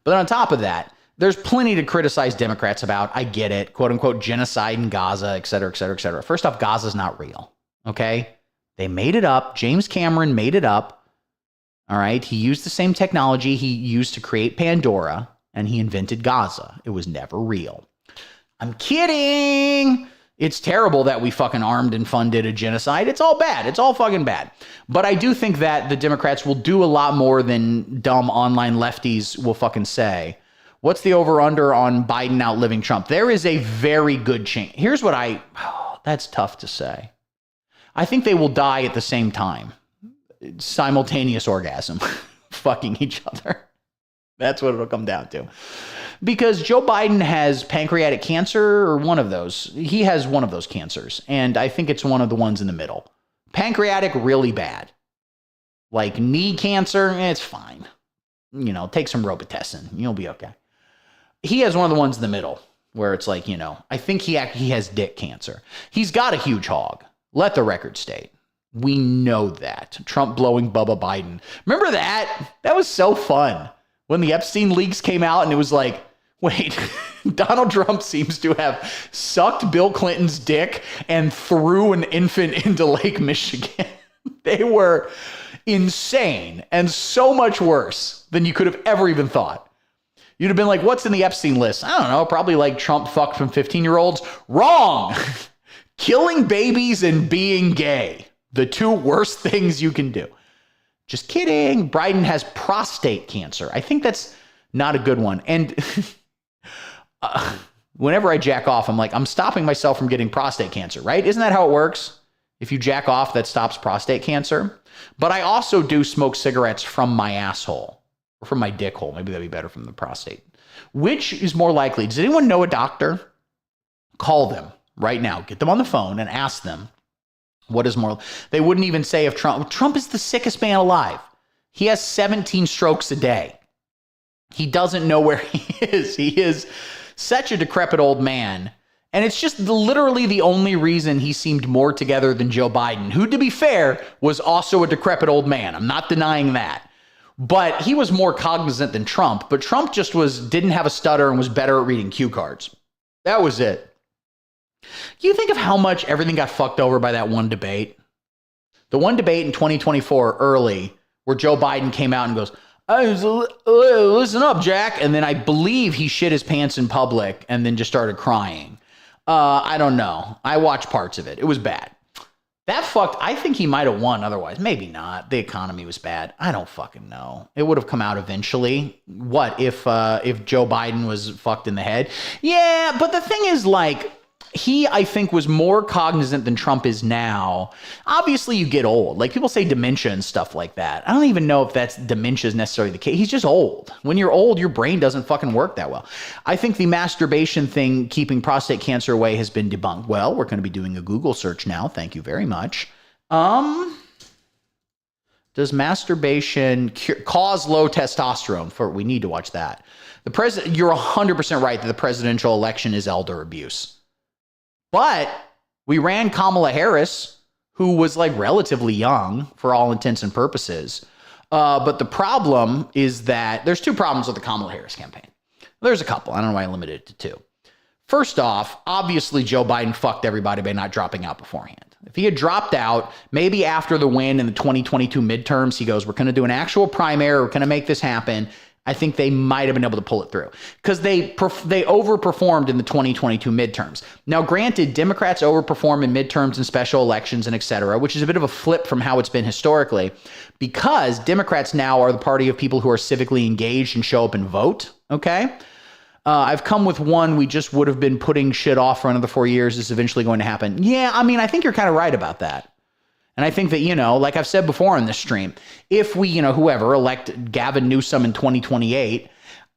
[SPEAKER 1] But then on top of that, there's plenty to criticize Democrats about. I get it. Quote unquote genocide in Gaza, et cetera, et cetera, et cetera. First off, Gaza's not real. Okay? They made it up. James Cameron made it up. All right? He used the same technology he used to create Pandora, and he invented Gaza. It was never real. I'm kidding. It's terrible that we fucking armed and funded a genocide. It's all bad. It's all fucking bad. But I do think that the Democrats will do a lot more than dumb online lefties will fucking say. What's the over-under on Biden outliving Trump? There is a very good chance. Here's what that's tough to say. I think they will die at the same time. Simultaneous orgasm. Fucking each other. That's what it'll come down to. Because Joe Biden has pancreatic cancer, or one of those. He has one of those cancers. And I think it's one of the ones in the middle. Pancreatic, really bad. Like knee cancer, it's fine. Take some Robitussin. You'll be okay. He has one of the ones in the middle where it's like, I think he has dick cancer. He's got a huge hog. Let the record state. We know that. Trump blowing Bubba Biden. Remember that? That was so fun. When the Epstein leaks came out and it was like, wait, Donald Trump seems to have sucked Bill Clinton's dick and threw an infant into Lake Michigan. They were insane and so much worse than you could have ever even thought. You'd have been like, what's in the Epstein list? I don't know, probably like Trump fucked from 15-year-olds. Wrong. Killing babies and being gay. The two worst things you can do. Just kidding. Biden has prostate cancer. I think that's not a good one. And whenever I jack off, I'm like, I'm stopping myself from getting prostate cancer, right? Isn't that how it works? If you jack off, that stops prostate cancer. But I also do smoke cigarettes from my asshole. Or from my dick hole. Maybe that'd be better from the prostate. Which is more likely? Does anyone know a doctor? Call them right now. Get them on the phone and ask them what is more. They wouldn't even say if Trump is the sickest man alive. He has 17 strokes a day. He doesn't know where he is. He is such a decrepit old man. And it's just literally the only reason he seemed more together than Joe Biden, who, to be fair, was also a decrepit old man. I'm not denying that. But he was more cognizant than Trump. But Trump just didn't have a stutter and was better at reading cue cards. That was it. You think of how much everything got fucked over by that one debate? The one debate in 2024 early where Joe Biden came out and goes, listen up, Jack. And then I believe he shit his pants in public and then just started crying. I don't know. I watched parts of it. It was bad. That fucked. I think he might have won otherwise. Maybe not. The economy was bad. I don't fucking know. It would have come out eventually. What if Joe Biden was fucked in the head? Yeah, but the thing is, like, he, I think, was more cognizant than Trump is now. Obviously, you get old. Like, people say dementia and stuff like that. I don't even know if that's dementia is necessarily the case. He's just old. When you're old, your brain doesn't fucking work that well. I think the masturbation thing, keeping prostate cancer away, has been debunked. Well, we're going to be doing a Google search now. Thank you very much. Does masturbation cause low testosterone? We need to watch that. You're 100% right that the presidential election is elder abuse. But we ran Kamala Harris, who was like relatively young for all intents and purposes. But the problem is that there's two problems with the Kamala Harris campaign. There's a couple. I don't know why I limited it to two. First off, obviously Joe Biden fucked everybody by not dropping out beforehand. If he had dropped out, maybe after the win in the 2022 midterms, he goes, we're going to do an actual primary. We're going to make this happen. I think they might have been able to pull it through because they overperformed in the 2022 midterms. Now, granted, Democrats overperform in midterms and special elections and et cetera, which is a bit of a flip from how it's been historically because Democrats now are the party of people who are civically engaged and show up and vote. Okay. I've come with one. We just would have been putting shit off for another 4 years. Is eventually going to happen. Yeah. I mean, I think you're kind of right about that. And I think that, like I've said before in this stream, if we, whoever elect Gavin Newsom in 2028,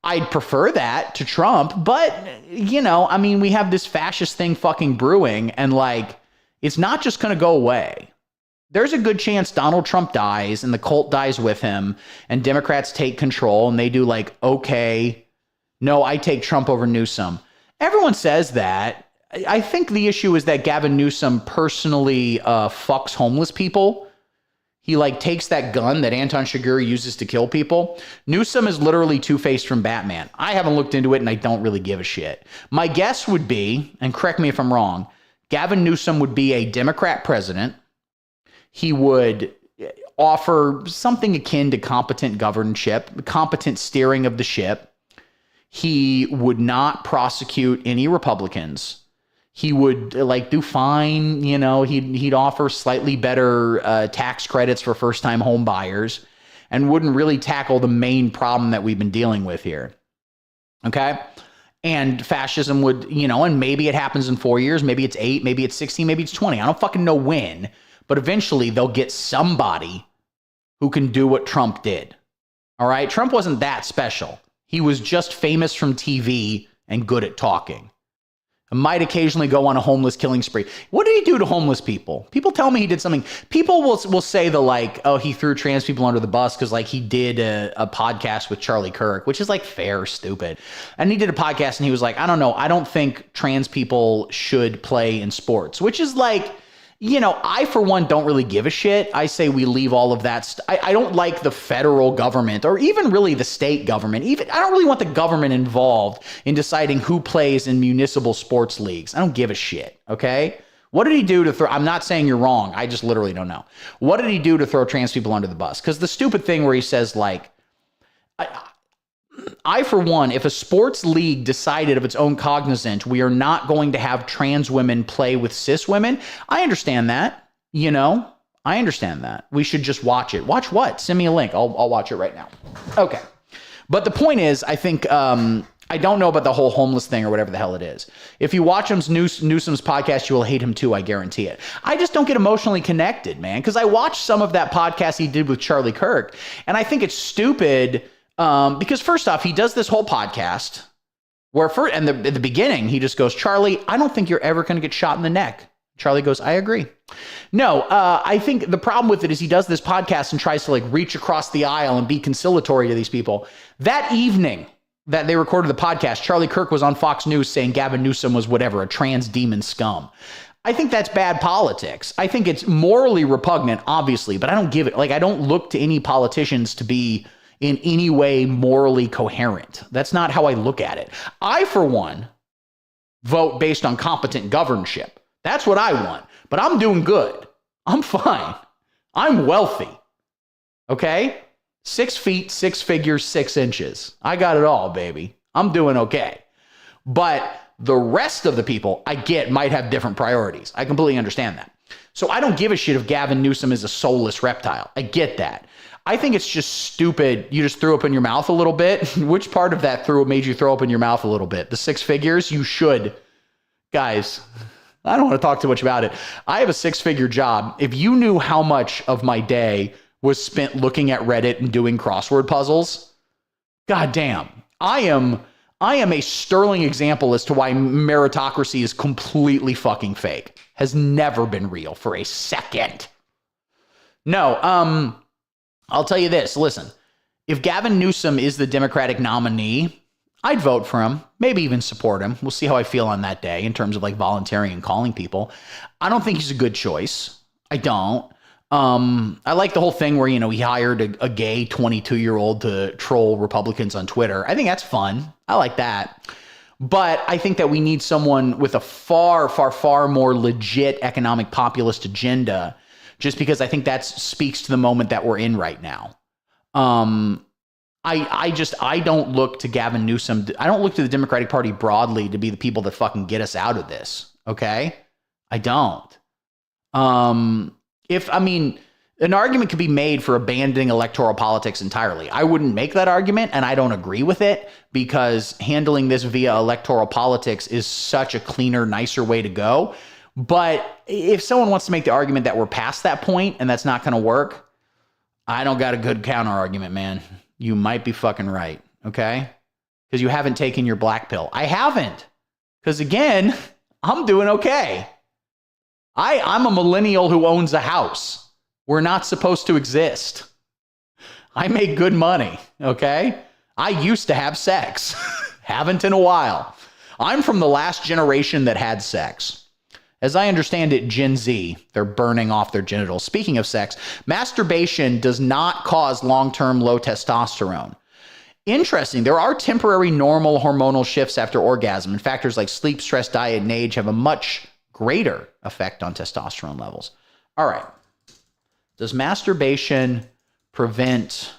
[SPEAKER 1] I'd prefer that to Trump. But, I mean, we have this fascist thing fucking brewing and like, it's not just going to go away. There's a good chance Donald Trump dies and the cult dies with him and Democrats take control and they do like, okay, no, I take Trump over Newsom. Everyone says that. I think the issue is that Gavin Newsom personally fucks homeless people. He like takes that gun that Anton Chigurh uses to kill people. Newsom is literally Two-Face from Batman. I haven't looked into it and I don't really give a shit. My guess would be, and correct me if I'm wrong, Gavin Newsom would be a Democrat president. He would offer something akin to competent governorship, competent steering of the ship. He would not prosecute any Republicans. He would like do fine, he'd offer slightly better tax credits for first-time home buyers and wouldn't really tackle the main problem that we've been dealing with here. Okay? And fascism would, and maybe it happens in 4 years, maybe it's 8, maybe it's 16, maybe it's 20. I don't fucking know when, but eventually they'll get somebody who can do what Trump did. All right? Trump wasn't that special. He was just famous from TV and good at talking. Might occasionally go on a homeless killing spree. What did he do to homeless people? People tell me he did something. People will say he threw trans people under the bus because like he did a podcast with Charlie Kirk, which is like fair or stupid. And he did a podcast and he was like, I don't know. I don't think trans people should play in sports, which is like, I, for one, don't really give a shit. I say we leave all of that. I don't like the federal government or even really the state government. I don't really want the government involved in deciding who plays in municipal sports leagues. I don't give a shit. Okay. What did he do to throw? I'm not saying you're wrong. I just literally don't know. What did he do to throw trans people under the bus? Because the stupid thing where he says, like, I, for one, if a sports league decided of its own cognizant, we are not going to have trans women play with cis women, I understand that. I understand that. We should just watch it. Watch what? Send me a link. I'll watch it right now. Okay. But the point is, I think, I don't know about the whole homeless thing or whatever the hell it is. If you watch Newsom's podcast, you will hate him too. I guarantee it. I just don't get emotionally connected, man. Because I watched some of that podcast he did with Charlie Kirk, and I think it's stupid. Because first off, he does this whole podcast where at the beginning, he just goes, Charlie, I don't think you're ever going to get shot in the neck. Charlie goes, I agree. No, I think the problem with it is he does this podcast and tries to like reach across the aisle and be conciliatory to these people. That evening that they recorded the podcast, Charlie Kirk was on Fox News saying Gavin Newsom was whatever, a trans demon scum. I think that's bad politics. I think it's morally repugnant, obviously, but I don't give it. Like, I don't look to any politicians to be in any way morally coherent. That's not how I look at it. I, for one, vote based on competent governorship. That's what I want. But I'm doing good. I'm fine. I'm wealthy. Okay? 6 feet, 6 figures, 6 inches. I got it all, baby. I'm doing okay. But the rest of the people I get might have different priorities. I completely understand that. So I don't give a shit if Gavin Newsom is a soulless reptile. I get that. I think it's just stupid. You just threw up in your mouth a little bit. Which part of that made you throw up in your mouth a little bit? The 6 figures? You should. Guys, I don't want to talk too much about it. I have a 6-figure job. If you knew how much of my day was spent looking at Reddit and doing crossword puzzles, goddamn, I am a sterling example as to why meritocracy is completely fucking fake. Has never been real for a second. No, I'll tell you this. Listen, if Gavin Newsom is the Democratic nominee, I'd vote for him, maybe even support him. We'll see how I feel on that day in terms of like volunteering and calling people. I don't think he's a good choice. I don't. I like the whole thing where, he hired a gay 22-year-old to troll Republicans on Twitter. I think that's fun. I like that. But I think that we need someone with a far, far, far more legit economic populist agenda, just because I think that speaks to the moment that we're in right now. I don't look to Gavin Newsom. I don't look to the Democratic Party broadly to be the people that fucking get us out of this. Okay? I don't. An argument could be made for abandoning electoral politics entirely. I wouldn't make that argument, and I don't agree with it, because handling this via electoral politics is such a cleaner, nicer way to go. But if someone wants to make the argument that we're past that point and that's not going to work, I don't got a good counter argument, man. You might be fucking right, okay? Because you haven't taken your black pill. I haven't. Because again, I'm doing okay. I'm a millennial who owns a house. We're not supposed to exist. I make good money, okay? I used to have sex. Haven't in a while. I'm from the last generation that had sex. As I understand it, Gen Z, they're burning off their genitals. Speaking of sex, masturbation does not cause long-term low testosterone. Interesting. There are temporary normal hormonal shifts after orgasm, and factors like sleep, stress, diet, and age have a much greater effect on testosterone levels. All right. Does masturbation prevent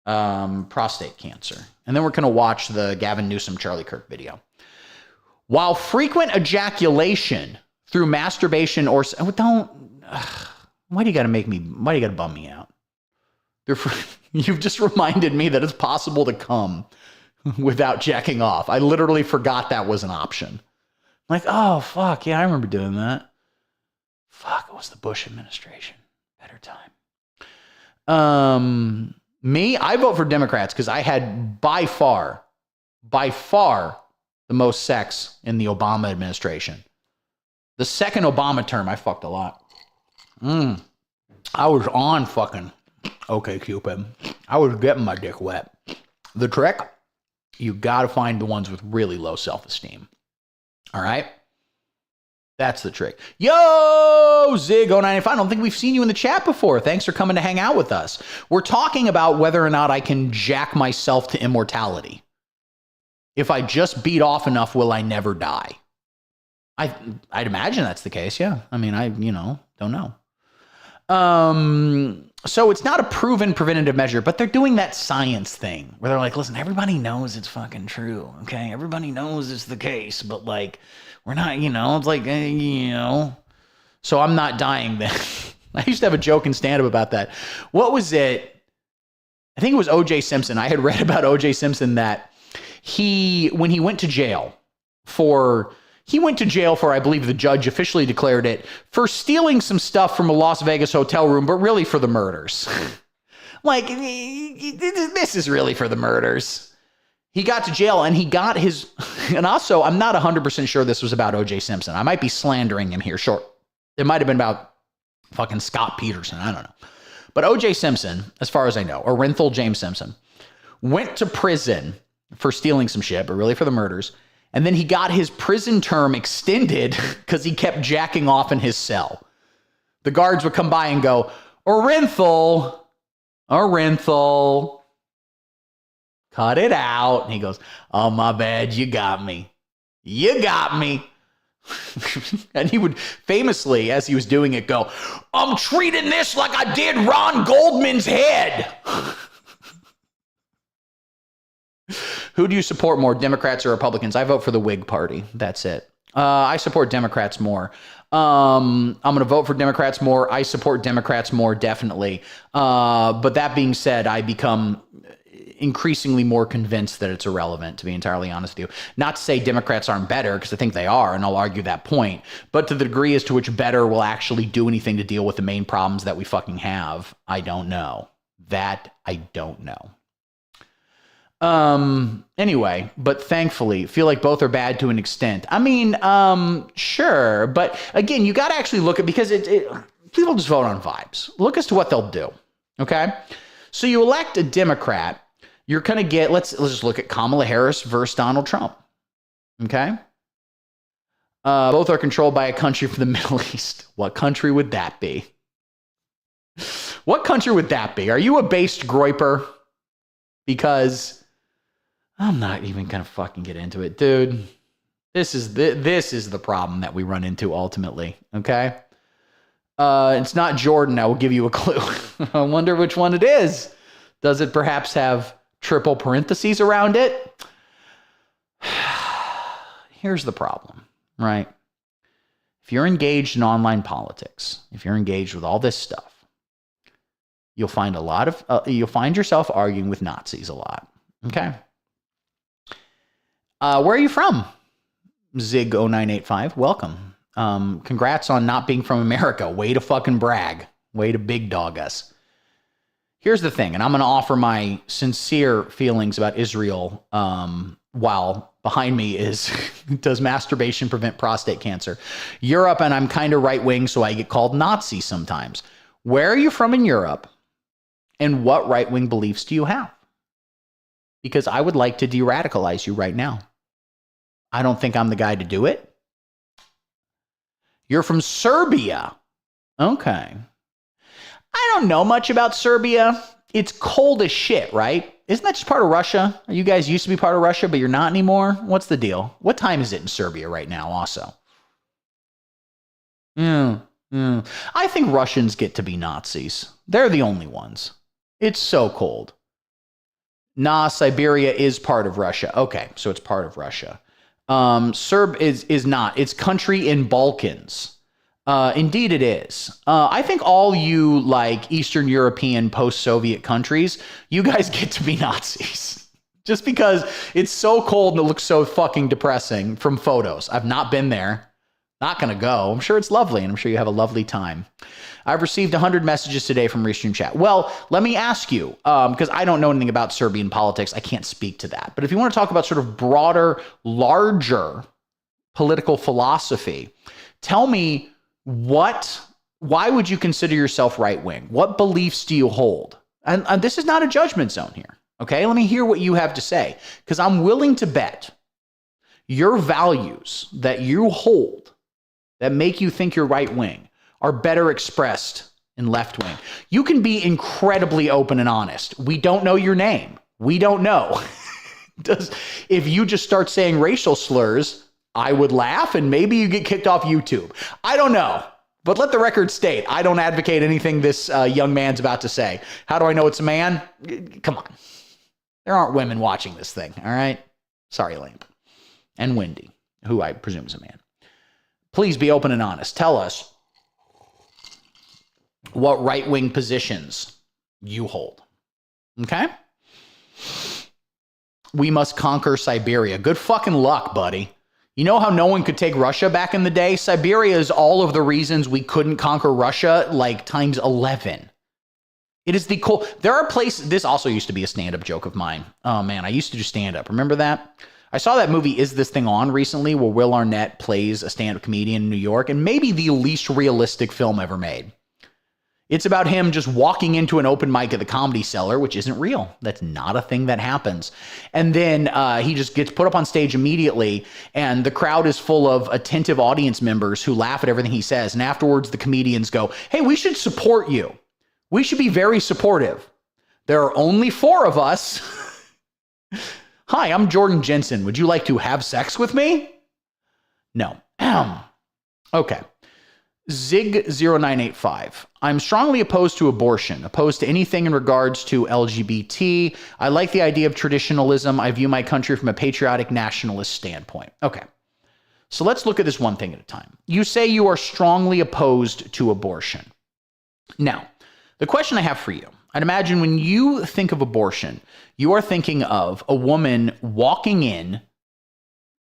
[SPEAKER 1] prostate cancer? And then we're going to watch the Gavin Newsom Charlie Kirk video. While frequent ejaculation through masturbation or why do you got to bum me out? You've just reminded me that it's possible to come without jacking off. I literally forgot that was an option. I'm like, oh, fuck. Yeah, I remember doing that. Fuck, it was the Bush administration. Better time. Me, I vote for Democrats because I had by far the most sex in the Obama administration. The second Obama term, I fucked a lot. I was on fucking OkCupid. I was getting my dick wet. The trick, you got to find the ones with really low self-esteem. All right? That's the trick. Yo, Zig0985. I don't think we've seen you in the chat before. Thanks for coming to hang out with us. We're talking about whether or not I can jack myself to immortality. If I just beat off enough, will I never die? I'd imagine that's the case, yeah. I mean, don't know. So it's not a proven preventative measure, but they're doing that science thing where they're like, listen, everybody knows it's fucking true, okay? Everybody knows it's the case, but like, we're not, it's like, so I'm not dying then. I used to have a joke in stand-up about that. What was it? I think it was O.J. Simpson. I had read about O.J. Simpson that when he went to jail for, I believe the judge officially declared it, for stealing some stuff from a Las Vegas hotel room, but really for the murders. Like, this is really for the murders. He got to jail and he got his, and also, I'm not 100% sure this was about O.J. Simpson. I might be slandering him here. Sure. It might have been about fucking Scott Peterson. I don't know. But O.J. Simpson, as far as I know, or Renthal James Simpson, went to prison for stealing some shit, but really for the murders. And then he got his prison term extended because he kept jacking off in his cell. The guards would come by and go, Orenthal, cut it out. And he goes, oh, my bad. You got me. And he would famously, as he was doing it, go, I'm treating this like I did Ron Goldman's head. Who do you support more, Democrats or Republicans? I vote for the Whig Party. That's it. I support Democrats more. I'm going to vote for Democrats more. I support Democrats more, definitely. But that being said, I become increasingly more convinced that it's irrelevant, to be entirely honest with you. Not to say Democrats aren't better, because I think they are, and I'll argue that point. But to the degree as to which better will actually do anything to deal with the main problems that we fucking have, I don't know. That I don't know. Anyway, but thankfully, feel like both are bad to an extent. I mean, sure. But again, you got to actually look at, because people just vote on vibes. Look as to what they'll do. Okay. So you elect a Democrat, you're going to get, let's just look at Kamala Harris versus Donald Trump. Okay. Both are controlled by a country from the Middle East. What country would that be? What country would that be? Are you a based groiper? Because I'm not even going to fucking get into it, dude. This is the problem that we run into ultimately, okay? It's not Jordan. I will give you a clue. I wonder which one it is. Does it perhaps have triple parentheses around it? Here's the problem, right? If you're engaged in online politics, if you're engaged with all this stuff, you'll find you'll find yourself arguing with Nazis a lot, okay? Where are you from? Zig0985, welcome. Congrats on not being from America. Way to fucking brag. Way to big dog us. Here's the thing, and I'm going to offer my sincere feelings about Israel while behind me is, does masturbation prevent prostate cancer? Europe, and I'm kind of right-wing, so I get called Nazi sometimes. Where are you from in Europe, and what right-wing beliefs do you have? Because I would like to de-radicalize you right now. I don't think I'm the guy to do it. You're from Serbia. Okay. I don't know much about Serbia. It's cold as shit, right? Isn't that just part of Russia? You guys used to be part of Russia, but you're not anymore? What's the deal? What time is it in Serbia right now also? I think Russians get to be Nazis. They're the only ones. It's so cold. Nah, Siberia is part of Russia. Okay, so it's part of Russia. Serb is not. It's country in Balkans. Indeed it is. I think all you like Eastern European post-Soviet countries, you guys get to be Nazis. Just because it's so cold and it looks so fucking depressing from photos. I've not been there. Not going to go. I'm sure it's lovely, and I'm sure you have a lovely time. I've received 100 messages today from Restream Chat. Well, let me ask you, because I don't know anything about Serbian politics. I can't speak to that. But if you want to talk about sort of broader, larger political philosophy, tell me why would you consider yourself right-wing? What beliefs do you hold? And this is not a judgment zone here. Okay, let me hear what you have to say, because I'm willing to bet your values that you hold, that make you think you're right wing are better expressed in left wing. You can be incredibly open and honest. We don't know your name. We don't know. If you just start saying racial slurs, I would laugh and maybe you get kicked off YouTube. I don't know. But let the record state, I don't advocate anything this young man's about to say. How do I know it's a man? Come on. There aren't women watching this thing, all right? Sorry, Lamp. And Wendy, who I presume is a man. Please be open and honest. Tell us what right-wing positions you hold, okay? We must conquer Siberia. Good fucking luck, buddy. You know how no one could take Russia back in the day? Siberia is all of the reasons we couldn't conquer Russia, like times 11. It is the cool. There are places. This also used to be a stand-up joke of mine. Oh man, I used to do stand-up. Remember that? I saw that movie Is This Thing On recently, where Will Arnett plays a stand-up comedian in New York, and maybe the least realistic film ever made. It's about him just walking into an open mic at the Comedy Cellar, which isn't real. That's not a thing that happens. And then he just gets put up on stage immediately, and the crowd is full of attentive audience members who laugh at everything he says. And afterwards, the comedians go, hey, we should support you. We should be very supportive. There are only 4 of us. Hi, I'm Jordan Jensen. Would you like to have sex with me? No. Okay. Zig0985. I'm strongly opposed to abortion, opposed to anything in regards to LGBT. I like the idea of traditionalism. I view my country from a patriotic nationalist standpoint. Okay. So let's look at this one thing at a time. You say you are strongly opposed to abortion. Now, the question I have for you, I'd imagine when you think of abortion, you are thinking of a woman walking in.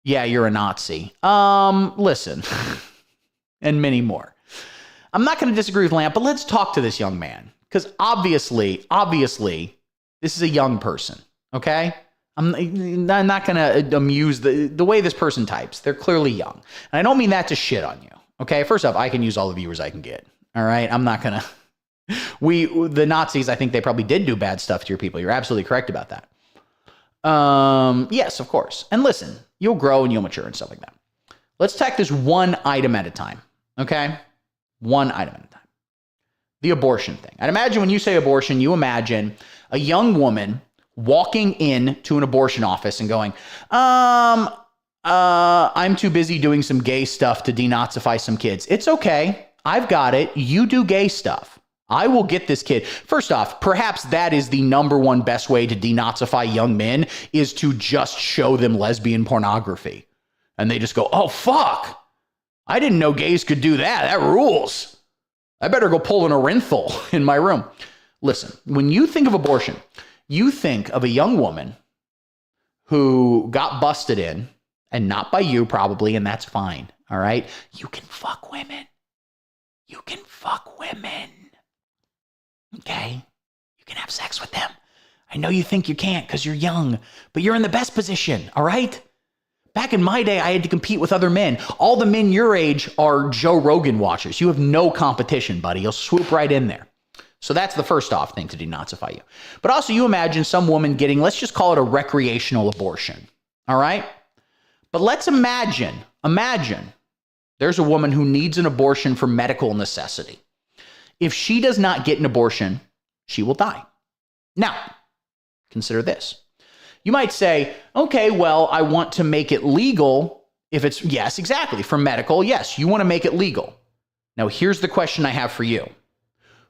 [SPEAKER 1] Yeah, you're a Nazi. Listen. And many more. I'm not going to disagree with Lamp, but let's talk to this young man. Because obviously, this is a young person, okay? I'm not going to amuse the way this person types. They're clearly young. And I don't mean that to shit on you, okay? First off, I can use all the viewers I can get, all right? I'm not going to... The Nazis, I think they probably did do bad stuff to your people. You're absolutely correct about that. Yes, of course. And listen, you'll grow and you'll mature and stuff like that. Let's take this one item at a time, okay? One item at a time. The abortion thing. I'd imagine when you say abortion, you imagine a young woman walking into an abortion office and going, I'm too busy doing some gay stuff to denazify some kids. It's okay. I've got it. You do gay stuff. I will get this kid. First off, perhaps that is the number one best way to denazify young men is to just show them lesbian pornography. And they just go, oh, fuck. I didn't know gays could do that. That rules. I better go pull an Orenthal in my room. Listen, when you think of abortion, you think of a young woman who got busted in, and not by you probably, and that's fine, all right? You can fuck women. You can fuck women. Okay? You can have sex with them. I know you think you can't because you're young, but you're in the best position, all right? Back in my day, I had to compete with other men. All the men your age are Joe Rogan watchers. You have no competition, buddy. You'll swoop right in there. So that's the first off thing to denazify you. But also you imagine some woman getting, let's just call it a recreational abortion. All right? But let's imagine there's a woman who needs an abortion for medical necessity. If she does not get an abortion, she will die. Now, consider this. You might say, okay, well, I want to make it legal if it's, yes, exactly, for medical, yes, you want to make it legal. Now, here's the question I have for you.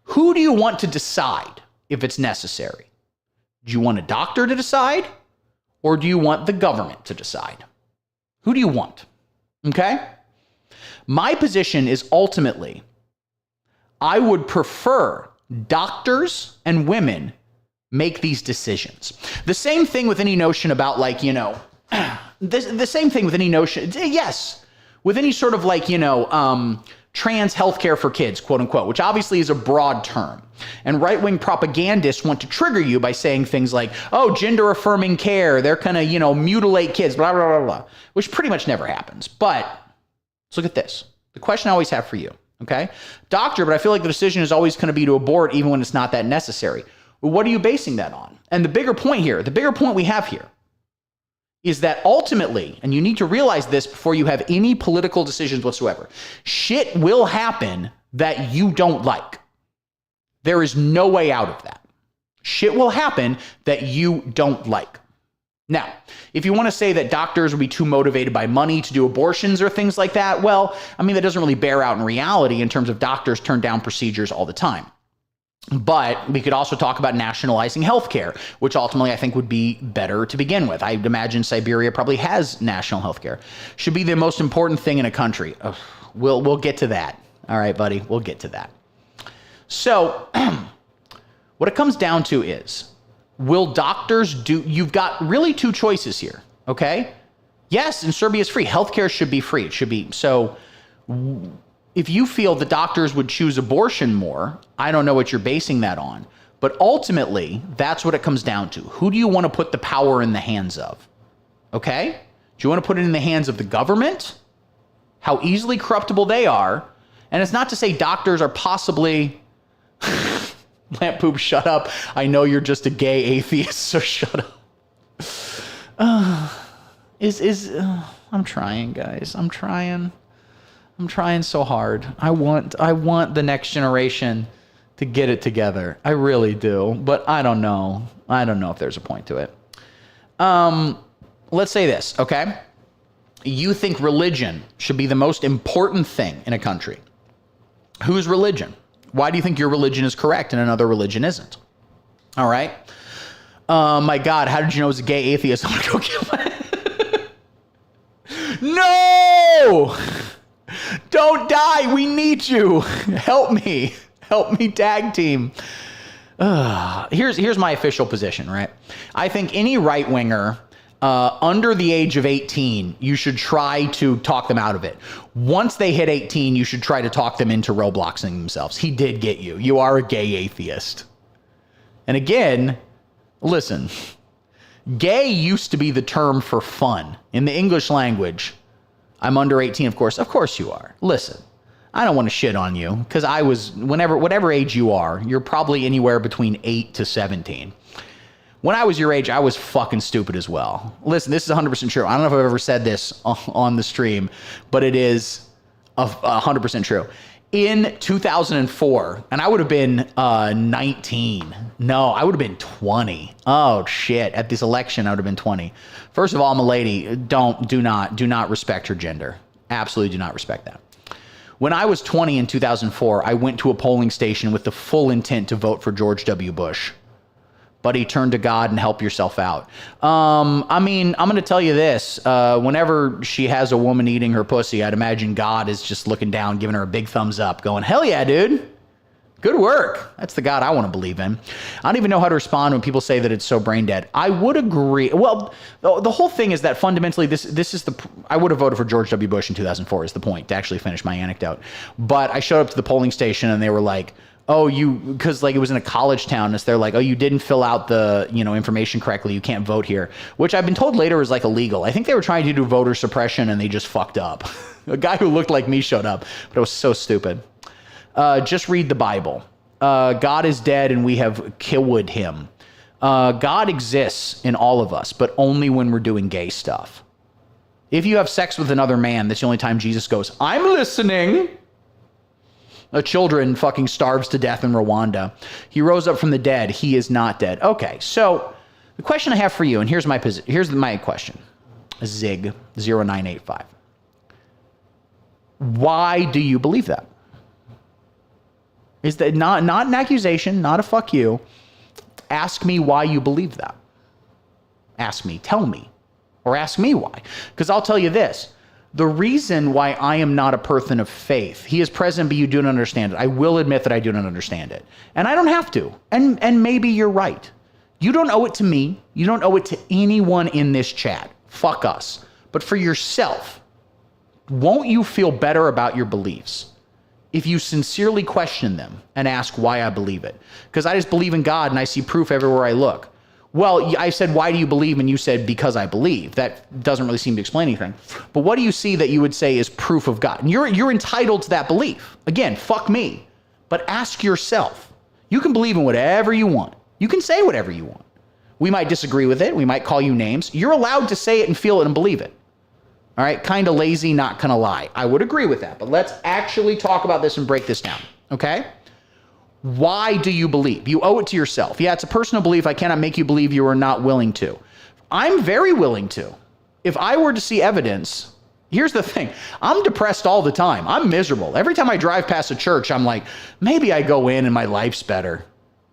[SPEAKER 1] Who do you want to decide if it's necessary? Do you want a doctor to decide, or do you want the government to decide? Who do you want? Okay? My position is ultimately, I would prefer doctors and women make these decisions. The same thing with any notion about like, you know, the same thing with any notion, yes, with any sort of like, you know, trans healthcare for kids, quote unquote, which obviously is a broad term. And right-wing propagandists want to trigger you by saying things like, oh, gender affirming care, they're gonna, you know, mutilate kids, blah, blah, blah, blah, which pretty much never happens. But let's look at this. The question I always have for you, okay? Doctor, but I feel like the decision is always going to be to abort even when it's not that necessary. Well, what are you basing that on? And the bigger point we have here is that ultimately, and you need to realize this before you have any political decisions whatsoever, shit will happen that you don't like. There is no way out of that. Shit will happen that you don't like. Now, if you want to say that doctors will be too motivated by money to do abortions or things like that, well, I mean, that doesn't really bear out in reality in terms of doctors turn down procedures all the time. But we could also talk about nationalizing healthcare, which ultimately I think would be better to begin with. I'd imagine Siberia probably has national healthcare. Should be the most important thing in a country. Ugh, we'll get to that. All right, buddy, we'll get to that. So what it comes down to is, will doctors do, you've got really two choices here, okay? Yes, and Serbia is free. Healthcare should be free. It should be. So if you feel the doctors would choose abortion more, I don't know what you're basing that on. But ultimately, that's what it comes down to. Who do you want to put the power in the hands of? Okay? Do you want to put it in the hands of the government? How easily corruptible they are. And it's not to say doctors are possibly... Lamp Poop, shut up. I know you're just a gay atheist, so shut up. I'm trying, guys. I'm trying so hard. I want the next generation to get it together. I really do, but I don't know. I don't know if there's a point to it. Let's say this, okay? You think religion should be the most important thing in a country. Whose religion? Why do you think your religion is correct and another religion isn't? All right. My God, how did you know I was a gay atheist? I'm gonna go kill my... No! Don't die. We need you. Help me. Help me tag team. Here's my official position, right? I think any right-winger under the age of 18, you should try to talk them out of it. Once they hit 18, you should try to talk them into Robloxing themselves. He did get you. You are a gay atheist. And again, listen, gay used to be the term for fun. In the English language, I'm under 18, of course. Of course you are. Listen, I don't want to shit on you because I was, whatever age you are, you're probably anywhere between 8 to 17. When I was your age, I was fucking stupid as well. Listen, this is 100% true. I don't know if I've ever said this on the stream, but it is 100% true. In 2004, and I would have been 19. No, I would have been 20. Oh, shit. At this election, I would have been 20. First of all, I'm a lady. Do not respect her gender. Absolutely do not respect that. When I was 20 in 2004, I went to a polling station with the full intent to vote for George W. Bush. Buddy, turn to God and help yourself out. I mean, I'm going to tell you this. Whenever she has a woman eating her pussy, I'd imagine God is just looking down, giving her a big thumbs up, going, hell yeah, dude. Good work. That's the God I want to believe in. I don't even know how to respond when people say that it's so brain dead. I would agree. Well, the whole thing is that fundamentally, this is I would have voted for George W. Bush in 2004 is the point, to actually finish my anecdote. But I showed up to the polling station and they were like, oh, because like it was in a college town, and they're like, oh, you didn't fill out the information correctly, you can't vote here, which I've been told later is like illegal. I think they were trying to do voter suppression and they just fucked up. A guy who looked like me showed up, but it was so stupid. Just read the Bible. God is dead and we have killed him. God exists in all of us, but only when we're doing gay stuff. If you have sex with another man, that's the only time Jesus goes, I'm listening. A children fucking starves to death in Rwanda. He rose up from the dead. He is not dead. Okay, so the question I have for you, and here's my question. Zig0985. Why do you believe that? Is that not an accusation, not a fuck you. Ask me why you believe that. Ask me, tell me, or ask me why. Because I'll tell you this. The reason why I am not a person of faith, he is present, but you do not understand it. I will admit that I do not understand it. And I don't have to. And maybe you're right. You don't owe it to me. You don't owe it to anyone in this chat. Fuck us. But for yourself, won't you feel better about your beliefs if you sincerely question them and ask why I believe it? Because I just believe in God and I see proof everywhere I look. Well, I said, why do you believe? And you said, because I believe. That doesn't really seem to explain anything. But what do you see that you would say is proof of God? And you're entitled to that belief. Again, fuck me. But ask yourself. You can believe in whatever you want. You can say whatever you want. We might disagree with it. We might call you names. You're allowed to say it and feel it and believe it. All right, kind of lazy, not gonna lie. I would agree with that, but let's actually talk about this and break this down, okay? Why do you believe? You owe it to yourself. Yeah, it's a personal belief. I cannot make you believe you are not willing to. I'm very willing to. If I were to see evidence, here's the thing. I'm depressed all the time. I'm miserable. Every time I drive past a church, I'm like, maybe I go in and my life's better.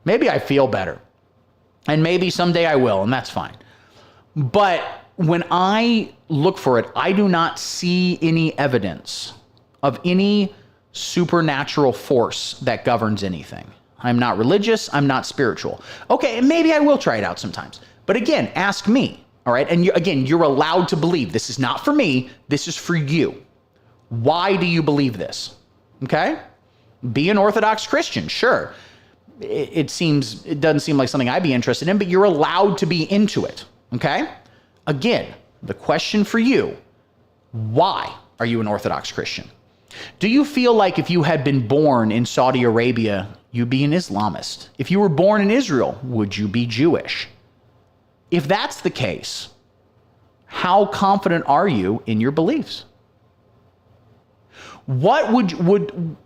[SPEAKER 1] Maybe I feel better. And maybe someday I will, and that's fine. But when I look for it, I do not see any evidence of any supernatural force that governs anything. I'm not religious. I'm not spiritual. Okay, and maybe I will try it out sometimes. But again, ask me, all right? And again, you're allowed to believe. This is not for me. This is for you. Why do you believe this? Okay? Be an Orthodox Christian, sure. It doesn't seem like something I'd be interested in, but you're allowed to be into it, okay? Again, the question for you, why are you an Orthodox Christian? Do you feel like if you had been born in Saudi Arabia, you'd be an Islamist? If you were born in Israel, would you be Jewish? If that's the case, how confident are you in your beliefs? What would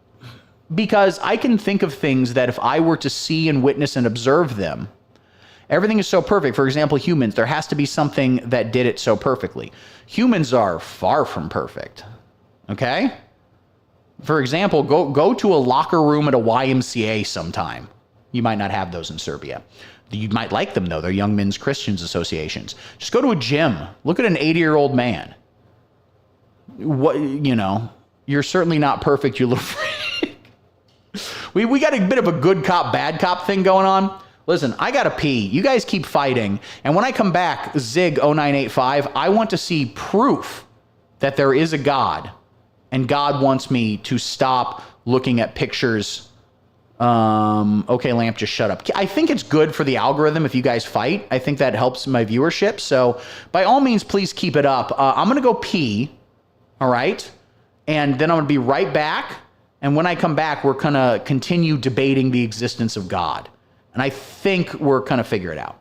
[SPEAKER 1] because I can think of things that if I were to see and witness and observe them, everything is so perfect. For example, humans, there has to be something that did it so perfectly. Humans are far from perfect, okay? For example, go to a locker room at a YMCA sometime. You might not have those in Serbia. You might like them, though. They're Young Men's Christians Associations. Just go to a gym. Look at an 80-year-old man. You're certainly not perfect, you little freak. We got a bit of a good cop, bad cop thing going on. Listen, I got to pee. You guys keep fighting. And when I come back, Zig0985, I want to see proof that there is a God. And God wants me to stop looking at pictures. Okay, Lamp, just shut up. I think it's good for the algorithm if you guys fight. I think that helps my viewership. So by all means, please keep it up. I'm going to go pee. All right. And then I'm going to be right back. And when I come back, we're going to continue debating the existence of God. And I think we're going to figure it out.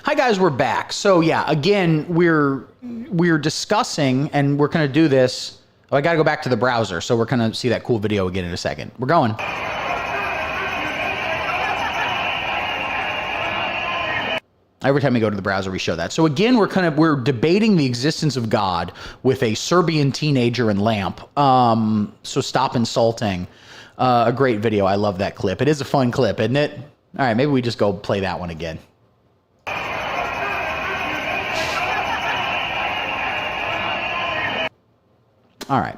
[SPEAKER 1] Hi guys, we're back. So yeah, again, we're discussing, and we're going to do this. Oh, I got to go back to the browser, so we're going to see that cool video again in a second. We're going. Every time we go to the browser, we show that. So again, we're debating the existence of God with a Serbian teenager and Lamp. So stop insulting. A great video. I love that clip. It is a fun clip, isn't it? All right, maybe we just go play that one again. All right.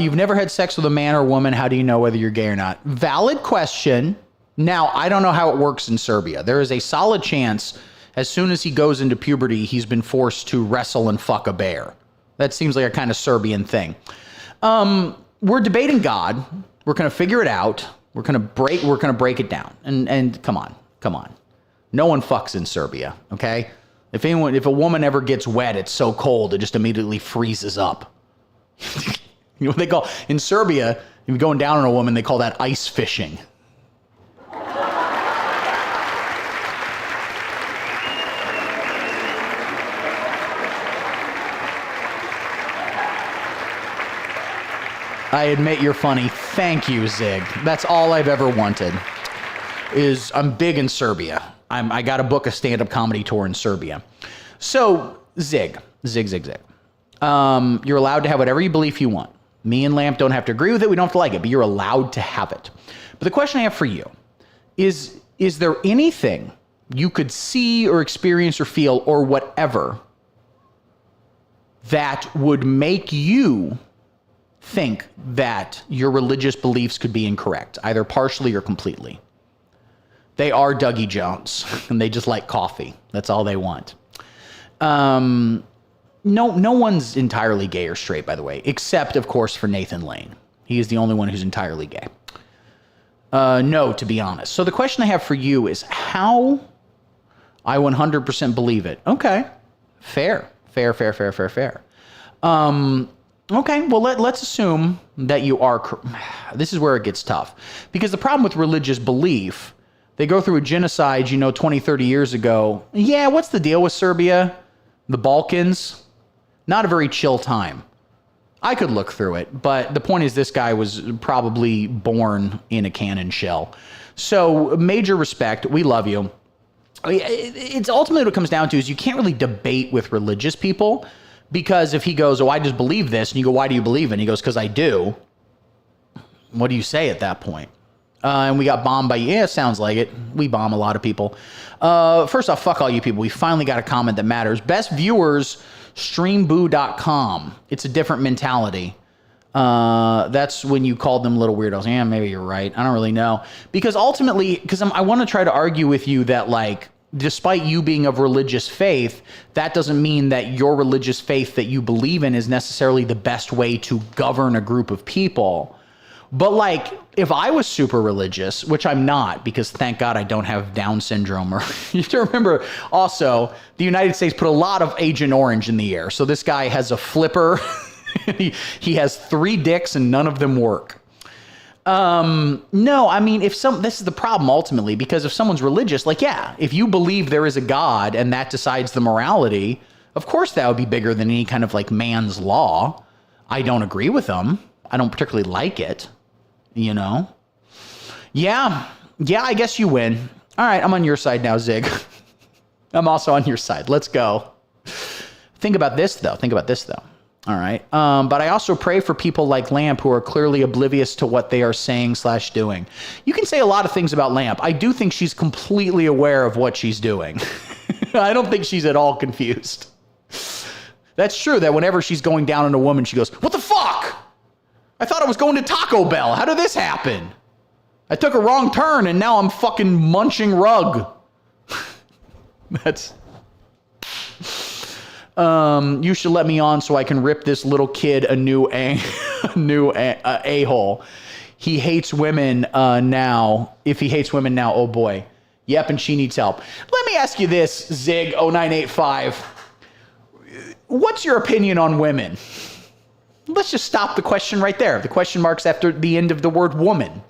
[SPEAKER 1] You've never had sex with a man or woman. How do you know whether you're gay or not? Valid question. Now, I don't know how it works in Serbia. There is a solid chance as soon as he goes into puberty, he's been forced to wrestle and fuck a bear. That seems like a kind of Serbian thing. We're debating God. We're going to figure it out. We're going to break it down. And come on. No one fucks in Serbia, okay? If a woman ever gets wet, it's so cold, it just immediately freezes up. You know what they call, in Serbia, if you're going down on a woman, they call that ice fishing. I admit you're funny. Thank you, Zig. That's all I've ever wanted. I'm big in Serbia. I got to book a stand-up comedy tour in Serbia. So, Zig. You're allowed to have whatever you believe you want. Me and Lamp don't have to agree with it. We don't have to like it, but you're allowed to have it. But the question I have for you is there anything you could see or experience or feel or whatever that would make you think that your religious beliefs could be incorrect, either partially or completely? They are Dougie Jones, and they just like coffee. That's all they want. No one's entirely gay or straight, by the way, except, of course, for Nathan Lane. He is the only one who's entirely gay. No, to be honest. So the question I have for you is how I 100% believe it. Okay. Fair. Okay, well, let's assume that you are. This is where it gets tough. Because the problem with religious belief, they go through a genocide, 20, 30 years ago. Yeah, what's the deal with Serbia? The Balkans? Not a very chill time. I could look through it, but the point is this guy was probably born in a cannon shell. So, major respect. We love you. It's ultimately what it comes down to is you can't really debate with religious people. Because if he goes, I just believe this, and you go, why do you believe it? And he goes, because I do. What do you say at that point? And we got bombed by, sounds like it. We bomb a lot of people. First off, fuck all you people. We finally got a comment that matters. Best viewers, streamboo.com. It's a different mentality. That's when you called them little weirdos. Yeah, maybe you're right. I don't really know. Because ultimately, I want to try to argue with you that, like, despite you being of religious faith, that doesn't mean that your religious faith that you believe in is necessarily the best way to govern a group of people. But like, if I was super religious, which I'm not, because thank God I don't have Down syndrome, or you have to remember also, the United States put a lot of Agent Orange in the air. So this guy has a flipper. he has 3 dicks and none of them work. No, I mean, this is the problem ultimately, because if someone's religious, like, yeah, if you believe there is a God and that decides the morality, of course that would be bigger than any kind of like man's law. I don't agree with them. I don't particularly like it, Yeah, I guess you win. All right, I'm on your side now, Zig. I'm also on your side. Let's go. Think about this though. All right. But I also pray for people like Lamp who are clearly oblivious to what they are saying/doing. You can say a lot of things about Lamp. I do think she's completely aware of what she's doing. I don't think she's at all confused. That's true that whenever she's going down on a woman, she goes, "What the fuck? I thought I was going to Taco Bell. How did this happen? I took a wrong turn and now I'm fucking munching rug." That's... you should let me on so I can rip this little kid a new a-hole. He hates women now. If he hates women now, oh boy. Yep, and she needs help. Let me ask you this, Zig0985. What's your opinion on women? Let's just stop the question right there. The question mark's after the end of the word woman.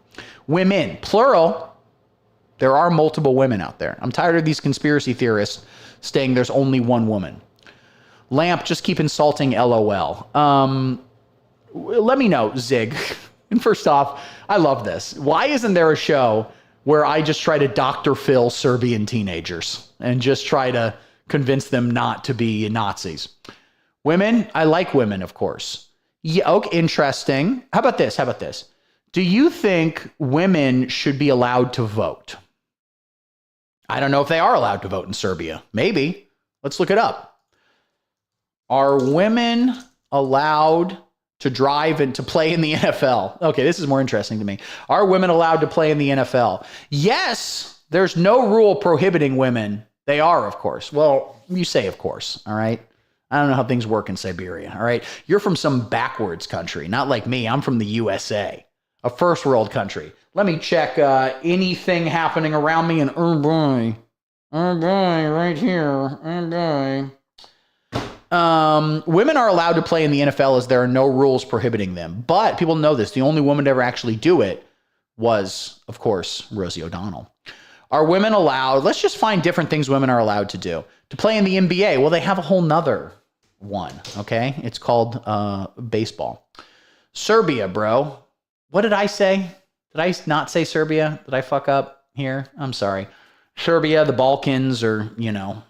[SPEAKER 1] Women, plural. There are multiple women out there. I'm tired of these conspiracy theorists saying there's only one woman. Lamp, just keep insulting LOL. Let me know, Zig. And first off, I love this. Why isn't there a show where I just try to Dr. Phil Serbian teenagers and just try to convince them not to be Nazis? Women, I like women, of course. Yeah, okay, interesting. How about this? Do you think women should be allowed to vote? I don't know if they are allowed to vote in Serbia. Maybe. Let's look it up. Are women allowed to drive and to play in the NFL? Okay, this is more interesting to me. Are women allowed to play in the NFL? Yes, there's no rule prohibiting women. They are, of course. Well, you say of course, all right? I don't know how things work in Siberia, all right? You're from some backwards country, not like me. I'm from the USA, a first world country. Let me check anything happening around me, and oh boy, right here, oh boy. Women are allowed to play in the NFL as there are no rules prohibiting them. But people know this. The only woman to ever actually do it was, of course, Rosie O'Donnell. Are women allowed? Let's just find different things women are allowed to do. To play in the NBA, well, they have a whole nother one, okay? It's called baseball. Serbia, bro. What did I say? Did I not say Serbia? Did I fuck up here? I'm sorry. Serbia, the Balkans, or,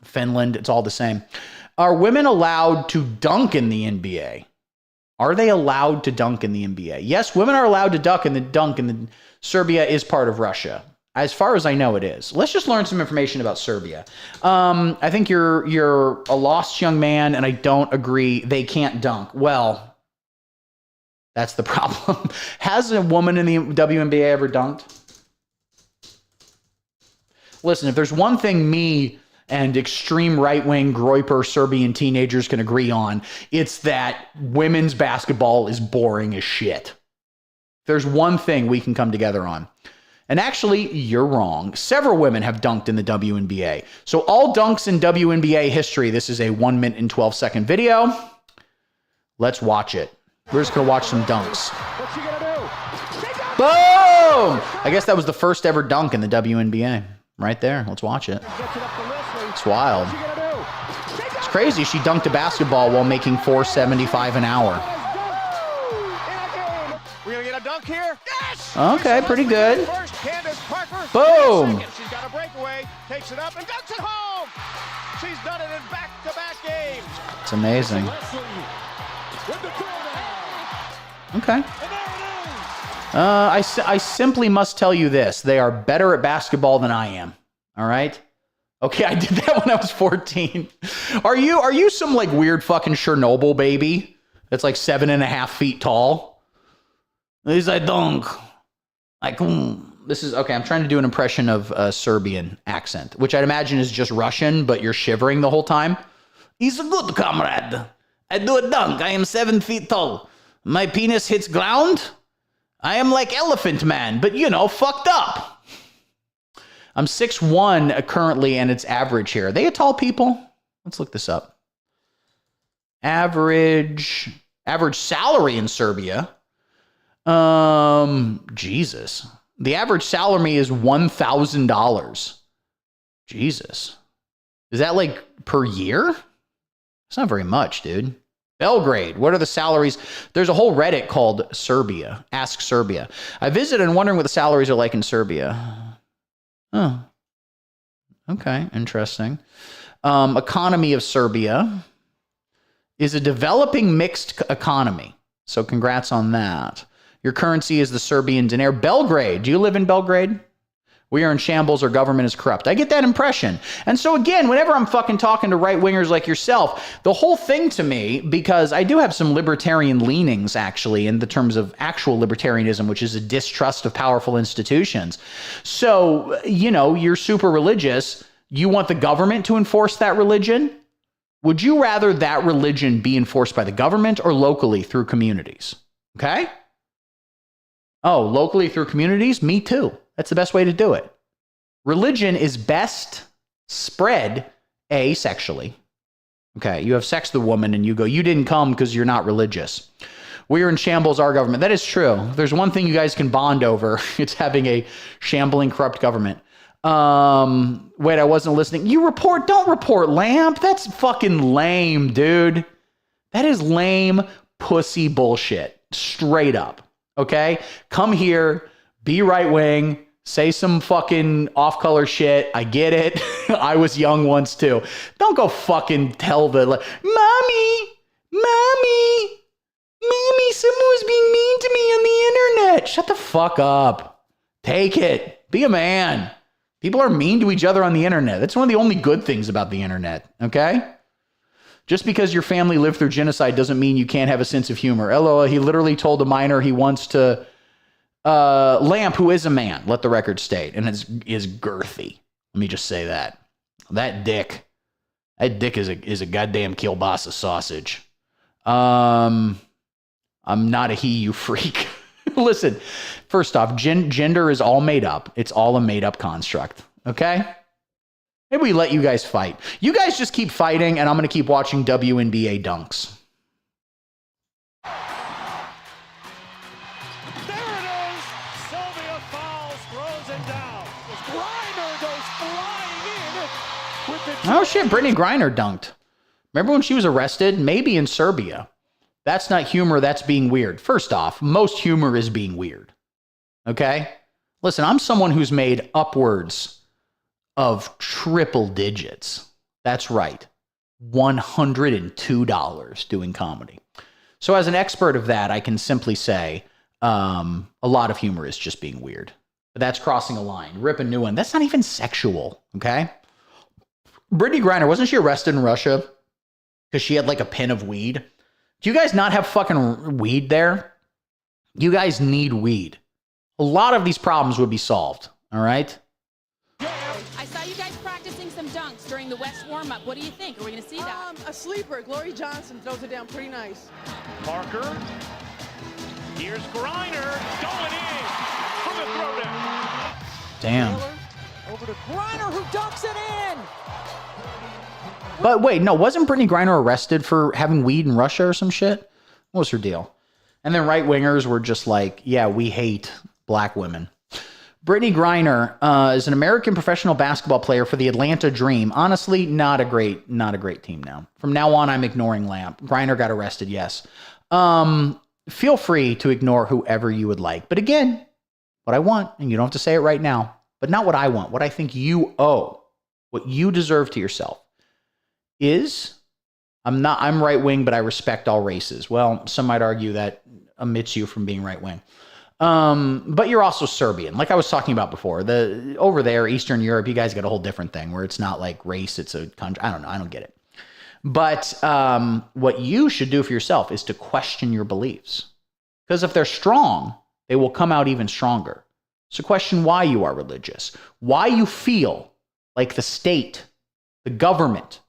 [SPEAKER 1] Finland, it's all the same. Are women allowed to dunk in the NBA? Are they allowed to dunk in the NBA? Yes, women are allowed to dunk in the Serbia is part of Russia. As far as I know, it is. Let's just learn some information about Serbia. I think you're a lost young man, and I don't agree. They can't dunk. Well, that's the problem. Has a woman in the WNBA ever dunked? Listen, if there's one thing me and extreme right-wing Groyper Serbian teenagers can agree on, it's that women's basketball is boring as shit. There's one thing we can come together on. And actually, you're wrong. Several women have dunked in the WNBA. So all dunks in WNBA history, this is a 1 minute and 12-second video. Let's watch it. We're just going to watch some dunks.
[SPEAKER 7] What's she gonna do?
[SPEAKER 1] Boom! I guess that was the first ever dunk in the WNBA. Right there. Let's watch it. It's wild. It's crazy. She dunked a basketball while making $4.75 an hour.
[SPEAKER 7] We're gonna get a dunk here. Yes!
[SPEAKER 1] Okay, pretty good.
[SPEAKER 7] First, Candace Parker.
[SPEAKER 1] Boom!
[SPEAKER 7] She's got a breakaway, takes it up and dunks it home. She's done it in back-to-back games.
[SPEAKER 1] It's amazing. Okay. I simply must tell you this. They are better at basketball than I am. All right? Okay, I did that when I was 14. Are you some like weird fucking Chernobyl baby that's like 7.5 feet tall? This I dunk. Like, this is, okay, I'm trying to do an impression of a Serbian accent, which I'd imagine is just Russian, but you're shivering the whole time. He's a good comrade. I do a dunk. I am 7 feet tall. My penis hits ground. I am like Elephant Man, but, fucked up. I'm 6'1" currently, and it's average here. Are they a tall people? Let's look this up. Average salary in Serbia. Jesus. The average salary is $1,000. Jesus. Is that like per year? It's not very much, dude. Belgrade, what are the salaries? There's a whole Reddit called Serbia. Ask Serbia. I visited and wondering what the salaries are like in Serbia. Oh. Okay, interesting. Economy of Serbia is a developing mixed economy. So congrats on that. Your currency is the Serbian dinar. Belgrade. Do you live in Belgrade? We are in shambles. Our government is corrupt. I get that impression. And so again, whenever I'm fucking talking to right-wingers like yourself, the whole thing to me, because I do have some libertarian leanings actually in the terms of actual libertarianism, which is a distrust of powerful institutions. So, you're super religious. You want the government to enforce that religion? Would you rather that religion be enforced by the government or locally through communities? Okay? Oh, locally through communities? Me too. That's the best way to do it. Religion is best spread asexually. Okay, you have sex with a woman and you go, you didn't come because you're not religious. We're in shambles, our government. That is true. There's one thing you guys can bond over. It's having a shambling, corrupt government. Wait, I wasn't listening. Don't report Lamp. That's fucking lame, dude. That is lame pussy bullshit. Straight up. Okay? Come here, be right wing, say some fucking off-color shit. I get it. I was young once too. Don't go fucking tell the, Mommy, someone was being mean to me on the internet. Shut the fuck up. Take it. Be a man. People are mean to each other on the internet. That's one of the only good things about the internet, okay? Just because your family lived through genocide doesn't mean you can't have a sense of humor. LOL, he literally told a minor he wants to Lamp, who is a man, let the record state, and is girthy. Let me just say that. That dick is a goddamn kielbasa sausage. I'm not a he, you freak. Listen, first off, gender is all made up. It's all a made up construct. Okay? Maybe we let you guys fight. You guys just keep fighting, and I'm going to keep watching WNBA dunks.
[SPEAKER 7] There it is. Sylvia Fowles throws it down. Griner goes flying in with the...
[SPEAKER 1] Oh, shit. Brittany Griner dunked. Remember when she was arrested? Maybe in Serbia. That's not humor. That's being weird. First off, most humor is being weird. Okay? Listen, I'm someone who's made upwards of triple digits. That's right. $102 doing comedy. So as an expert of that, I can simply say a lot of humor is just being weird. But that's crossing a line. Rip a new one. That's not even sexual, okay? Brittany Griner, wasn't she arrested in Russia because she had like a pin of weed? Do you guys not have fucking weed there? You guys need weed. A lot of these problems would be solved, all right?
[SPEAKER 8] I saw you guys practicing some dunks during the West warm-up. What do you think? Are we going to see that?
[SPEAKER 9] A sleeper. Glory Johnson throws it down pretty nice.
[SPEAKER 7] Parker. Here's Griner going in for the throwdown.
[SPEAKER 1] Damn.
[SPEAKER 9] Taylor over to Griner, who dunks it in.
[SPEAKER 1] But wait, no, wasn't Brittany Griner arrested for having weed in Russia or some shit? What was her deal? And then right-wingers were just like, yeah, we hate black women. Brittany Griner is an American professional basketball player for the Atlanta Dream. Honestly, not a great team now. From now on, I'm ignoring Lamp. Griner got arrested, yes. Feel free to ignore whoever you would like. But again, what I want, and you don't have to say it right now, but not what I want, what I think you owe, what you deserve to yourself, is I'm right-wing, but I respect all races. Well, some might argue that omits you from being right-wing. But you're also Serbian, like I was talking about before. Over there, Eastern Europe, you guys got a whole different thing where it's not like race, it's a country. I don't know. I don't get it. But what you should do for yourself is to question your beliefs. Because if they're strong, they will come out even stronger. So question why you are religious, why you feel like the state, the government,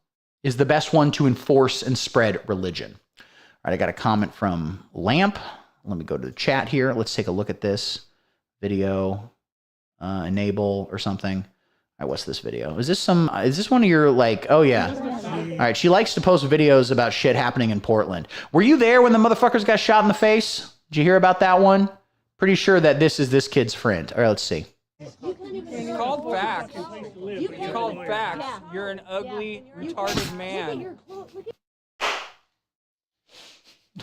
[SPEAKER 1] is the best one to enforce and spread religion. All right, I got a comment from Lamp. Let me go to the chat here. Let's take a look at this video. Enable or something. All right, what's this video? Is this one of your like, oh yeah. All right, she likes to post videos about shit happening in Portland. Were you there when the motherfuckers got shot in the face? Did you hear about that one? Pretty sure that this is this kid's friend. All right, let's see.
[SPEAKER 5] You called facts. You called facts. You're an ugly, retarded man.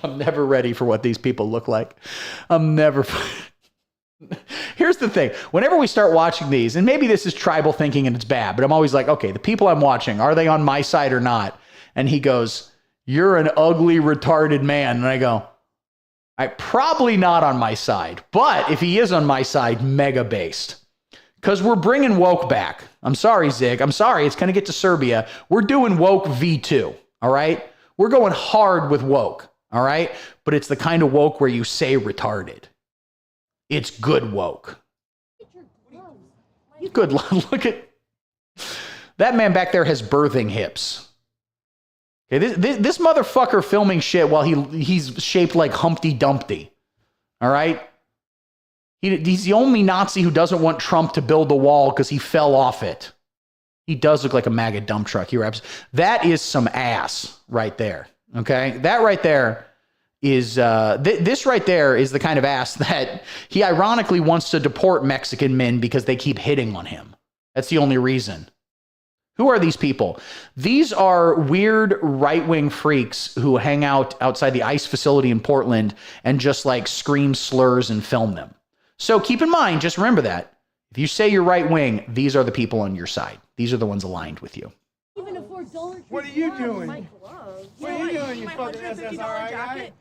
[SPEAKER 1] I'm never ready for what these people look like. I'm never... Here's the thing. Whenever we start watching these, and maybe this is tribal thinking and it's bad, but I'm always like, okay, the people I'm watching, are they on my side or not? And he goes, you're an ugly, retarded man. And I go, probably not on my side. But if he is on my side, mega based. Because we're bringing woke back. I'm sorry, Zig. I'm sorry. It's going to get to Serbia. We're doing woke V2. All right? We're going hard with woke. All right? But it's the kind of woke where you say retarded. It's good woke. Good. Look at that man back there has birthing hips. Okay, this motherfucker filming shit while he's shaped like Humpty Dumpty. All right? He's the only Nazi who doesn't want Trump to build the wall because he fell off it. He does look like a MAGA dump truck. He raps. That is some ass right there. Okay? That right there is, this right there is the kind of ass that he ironically wants to deport Mexican men because they keep hitting on him. That's the only reason. Who are these people? These are weird right-wing freaks who hang out outside the ICE facility in Portland and just like scream slurs and film them. So keep in mind, just remember that. If you say you're right-wing, these are the people on your side. These are the ones aligned with you.
[SPEAKER 10] Even a $4
[SPEAKER 11] What are you doing? What are you doing, you fucking SSRI guy?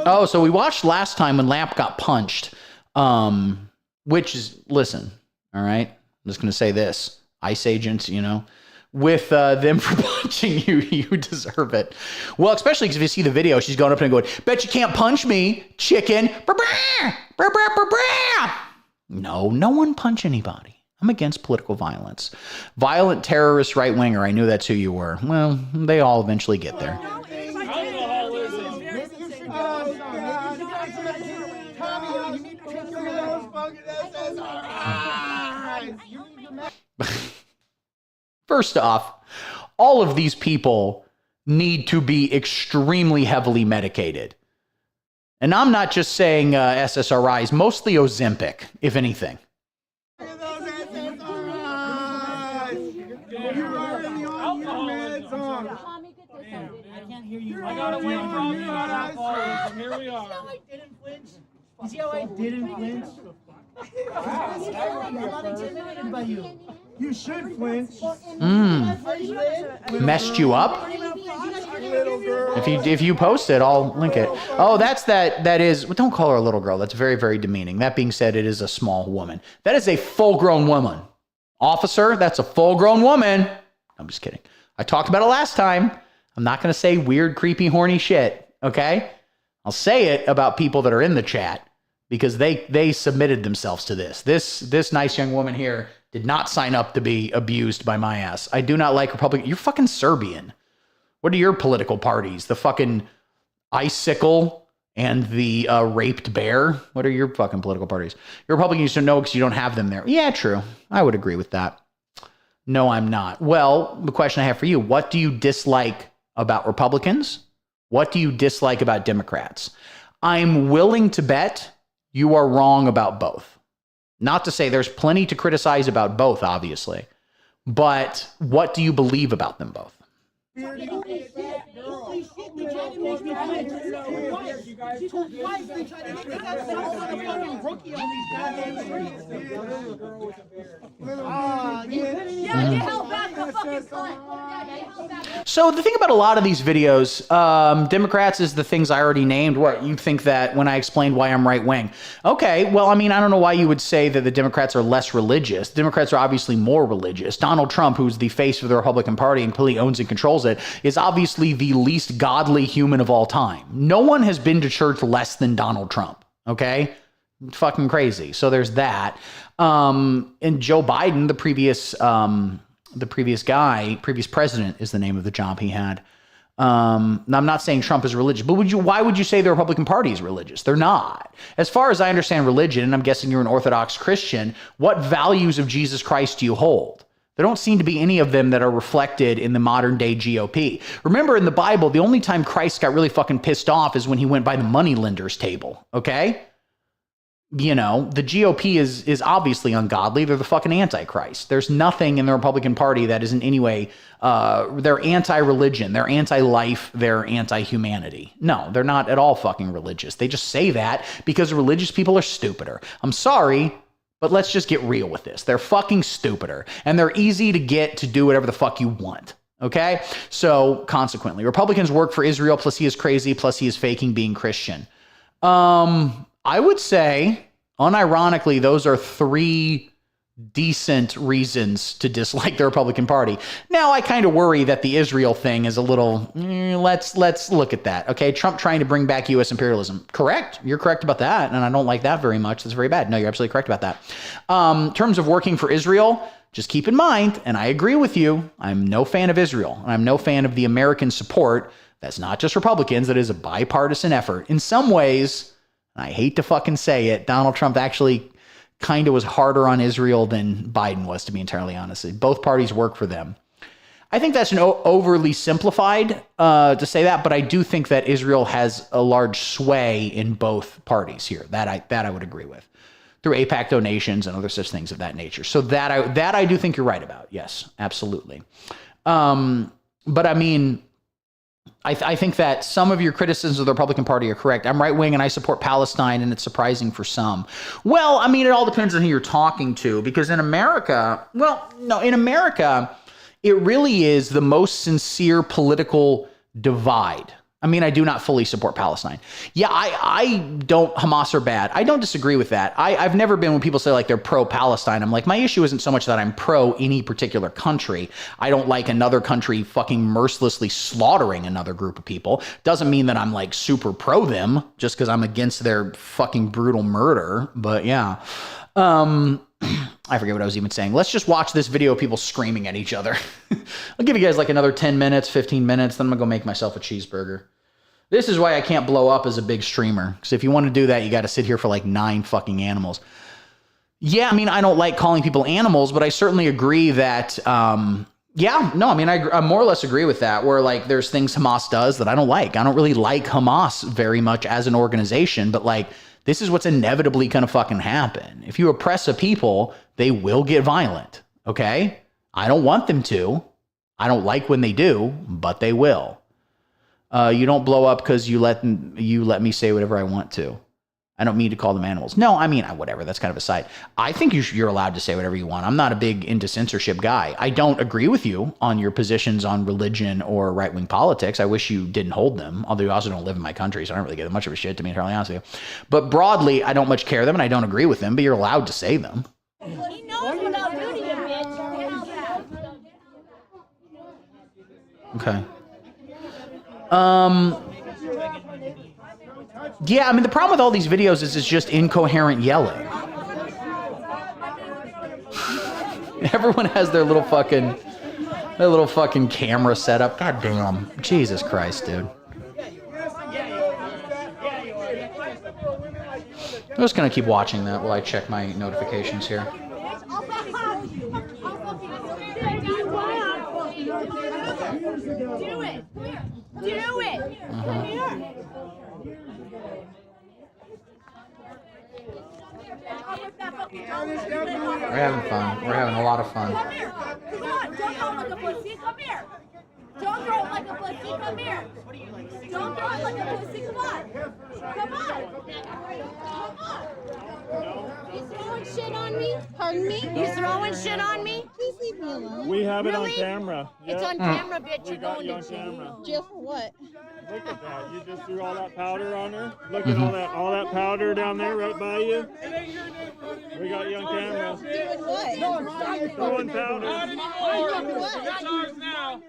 [SPEAKER 1] Oh, so we watched last time when Lamp got punched. which is, listen, all right, I'm just going to say this. ICE agents, you know, with them for punching you, you deserve it. Well, especially because if you see the video, she's going up and going, bet you can't punch me, chicken. No, no one punch anybody. I'm against political violence. Violent terrorist right-winger, I knew that's who you were. Well, they all eventually get there. First off, all of these people need to be extremely heavily medicated. And I'm not just saying SSRIs, mostly Ozempic, if anything.
[SPEAKER 11] I got away from alcoholism. Here we are. You see how I didn't flinch? I'm not intimidated by you. You should flinch.
[SPEAKER 1] Messed you up? If you post it, I'll link it. Oh, that is, well, don't call her a little girl. That's very, very demeaning. That being said, it is a small woman. That is a full-grown woman. Officer, that's a full-grown woman. I'm just kidding. I talked about it last time. I'm not going to say weird, creepy, horny shit, okay? I'll say it about people that are in the chat because they submitted themselves to this. This nice young woman here did not sign up to be abused by my ass. I do not like Republican. You're fucking Serbian. What are your political parties? The fucking icicle and the raped bear? What are your fucking political parties? Your Republicans don't know because you don't have them there. Yeah, true. I would agree with that. No, I'm not. Well, the question I have for you, what do you dislike about Republicans? What do you dislike about Democrats? I'm willing to bet you are wrong about both. Not to say there's plenty to criticize about both, obviously, but what do you believe about them both? So the thing about a lot of these videos, Democrats is the things I already named. What, you think that when I explained why I'm right wing? Okay, well, I mean, I don't know why you would say that the Democrats are less religious. Democrats are obviously more religious. Donald Trump, who's the face of the Republican Party and completely owns and controls it, is obviously the least godly human of all time. No one has been to church less than Donald Trump, okay? Fucking crazy. So there's that. And Joe Biden, the previous president is the name of the job he had. I'm not saying Trump is religious, but why would you say the Republican Party is religious? They're not. As far as I understand religion, and I'm guessing you're an Orthodox Christian, what values of Jesus Christ do you hold? There don't seem to be any of them that are reflected in the modern day GOP. Remember, in the Bible, the only time Christ got really fucking pissed off is when he went by the moneylender's table, okay? You know, the GOP is obviously ungodly. They're the fucking Antichrist. There's nothing in the Republican Party that is in any way, they're anti-religion, they're anti-life, they're anti-humanity. No, they're not at all fucking religious. They just say that because religious people are stupider. I'm sorry, but let's just get real with this. They're fucking stupider, and they're easy to get to do whatever the fuck you want. Okay? So, consequently, Republicans work for Israel, plus he is crazy, plus he is faking being Christian. I would say, unironically, those are three decent reasons to dislike the Republican Party. Now, I kind of worry that the Israel thing is a little, let's look at that. Okay, Trump trying to bring back U.S. imperialism. Correct. You're correct about that, and I don't like that very much. That's very bad. No, you're absolutely correct about that. In terms of working for Israel, just keep in mind, and I agree with you, I'm no fan of Israel, and I'm no fan of the American support. That's not just Republicans. That is a bipartisan effort. In some ways, I hate to fucking say it, Donald Trump actually kind of was harder on Israel than Biden was, to be entirely honest. Both parties work for them. I think that's overly simplified to say that, but I do think that Israel has a large sway in both parties here. That I would agree with, through AIPAC donations and other such things of that nature. So that I do think you're right about. Yes, absolutely. But I mean, I think that some of your criticisms of the Republican Party are correct. I'm right wing and I support Palestine, and it's surprising for some. Well, I mean, it all depends on who you're talking to, because in America, it really is the most sincere political divide I mean, I do not fully support Palestine. Yeah, I don't, Hamas are bad. I don't disagree with that. I've never been, when people say like they're pro-Palestine, I'm like, my issue isn't so much that I'm pro any particular country. I don't like another country fucking mercilessly slaughtering another group of people. Doesn't mean that I'm like super pro them just because I'm against their fucking brutal murder. But yeah. I forget what I was even saying. Let's just watch this video of people screaming at each other. I'll give you guys like another 10 minutes, 15 minutes, then I'm gonna go make myself a cheeseburger. This is why I can't blow up as a big streamer. Because if you want to do that, you got to sit here for like 9 fucking animals. Yeah, I mean, I don't like calling people animals, but I certainly agree that, yeah, no, I mean, I more or less agree with that, where like there's things Hamas does that I don't like. I don't really like Hamas very much as an organization, but like, this is what's inevitably going to fucking happen. If you oppress a people, they will get violent, okay? I don't want them to. I don't like when they do, but they will. You don't blow up because you let me say whatever I want to. I don't mean to call them animals. No, I mean, whatever. That's kind of a side. I think you're allowed to say whatever you want. I'm not a big into censorship guy. I don't agree with you on your positions on religion or right-wing politics. I wish you didn't hold them, although you also don't live in my country, so I don't really give much of a shit, to be entirely honest with you. But broadly, I don't much care them, and I don't agree with them, but you're allowed to say them.
[SPEAKER 10] He knows what I'll do to you, bitch.
[SPEAKER 1] Okay. Yeah, I mean, the problem with all these videos is it's just incoherent yelling. Everyone has their little fucking camera set up. God damn. Jesus Christ, dude. I'm just gonna keep watching that while I check my notifications here.
[SPEAKER 10] Do it. Do it. Come here.
[SPEAKER 1] We're having fun. We're having a lot of fun.
[SPEAKER 10] Come here. Come on. Don't throw it like a pussy. Come here. Don't throw it like a pussy. Come here. Don't throw it like a pussy. Come on. Come on. Come on. You throwing shit on me? Pardon me? You throwing shit on me? Please leave me alone.
[SPEAKER 7] We have it on camera.
[SPEAKER 10] It's on camera, bitch. You're
[SPEAKER 7] got
[SPEAKER 10] going
[SPEAKER 7] you
[SPEAKER 10] to
[SPEAKER 7] on camera.
[SPEAKER 10] jail for what?
[SPEAKER 7] Look at that. You just threw all that powder on her. Look at all that powder down there right by you. We got you on camera.
[SPEAKER 10] Doing what?
[SPEAKER 7] Throwing powder.
[SPEAKER 5] That's ours now.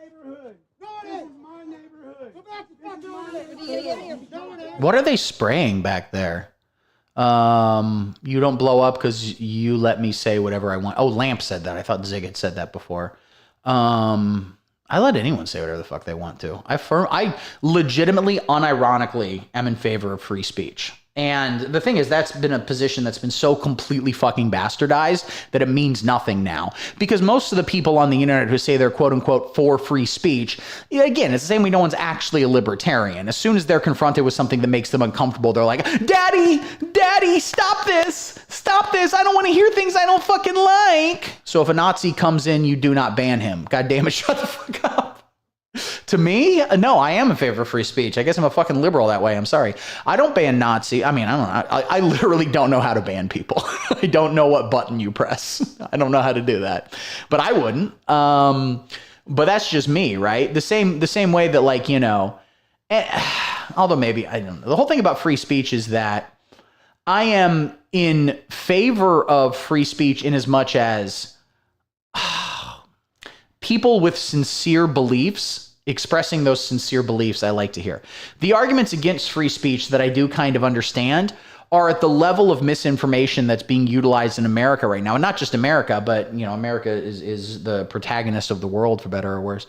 [SPEAKER 1] What are they spraying back there? You don't blow up because you let me say whatever I want. Oh, Lamp said that. I thought Zig had said that before. I let anyone say whatever the fuck they want to. I legitimately, unironically am in favor of free speech. And the thing is, that's been a position that's been so completely fucking bastardized that it means nothing now. Because most of the people on the internet who say they're quote unquote for free speech, again, it's the same way no one's actually a libertarian. As soon as they're confronted with something that makes them uncomfortable, they're like, Daddy, stop this. Stop this. I don't want to hear things I don't fucking like. So if a Nazi comes in, you do not ban him. God damn it, shut the fuck up. To me, no, I am in favor of free speech. I guess I'm a fucking liberal that way. I'm sorry. I don't ban Nazi. I mean, I don't know. I literally don't know how to ban people. I don't know what button you press. I don't know how to do that. But I wouldn't. But that's just me, right? The same way that, like, you know, although maybe, I don't know. The whole thing about free speech is that I am in favor of free speech in as much as people with sincere beliefs expressing those sincere beliefs I like to hear. The arguments against free speech that I do kind of understand are at the level of misinformation that's being utilized in America right now. And not just America, but, you know, America is the protagonist of the world, for better or worse.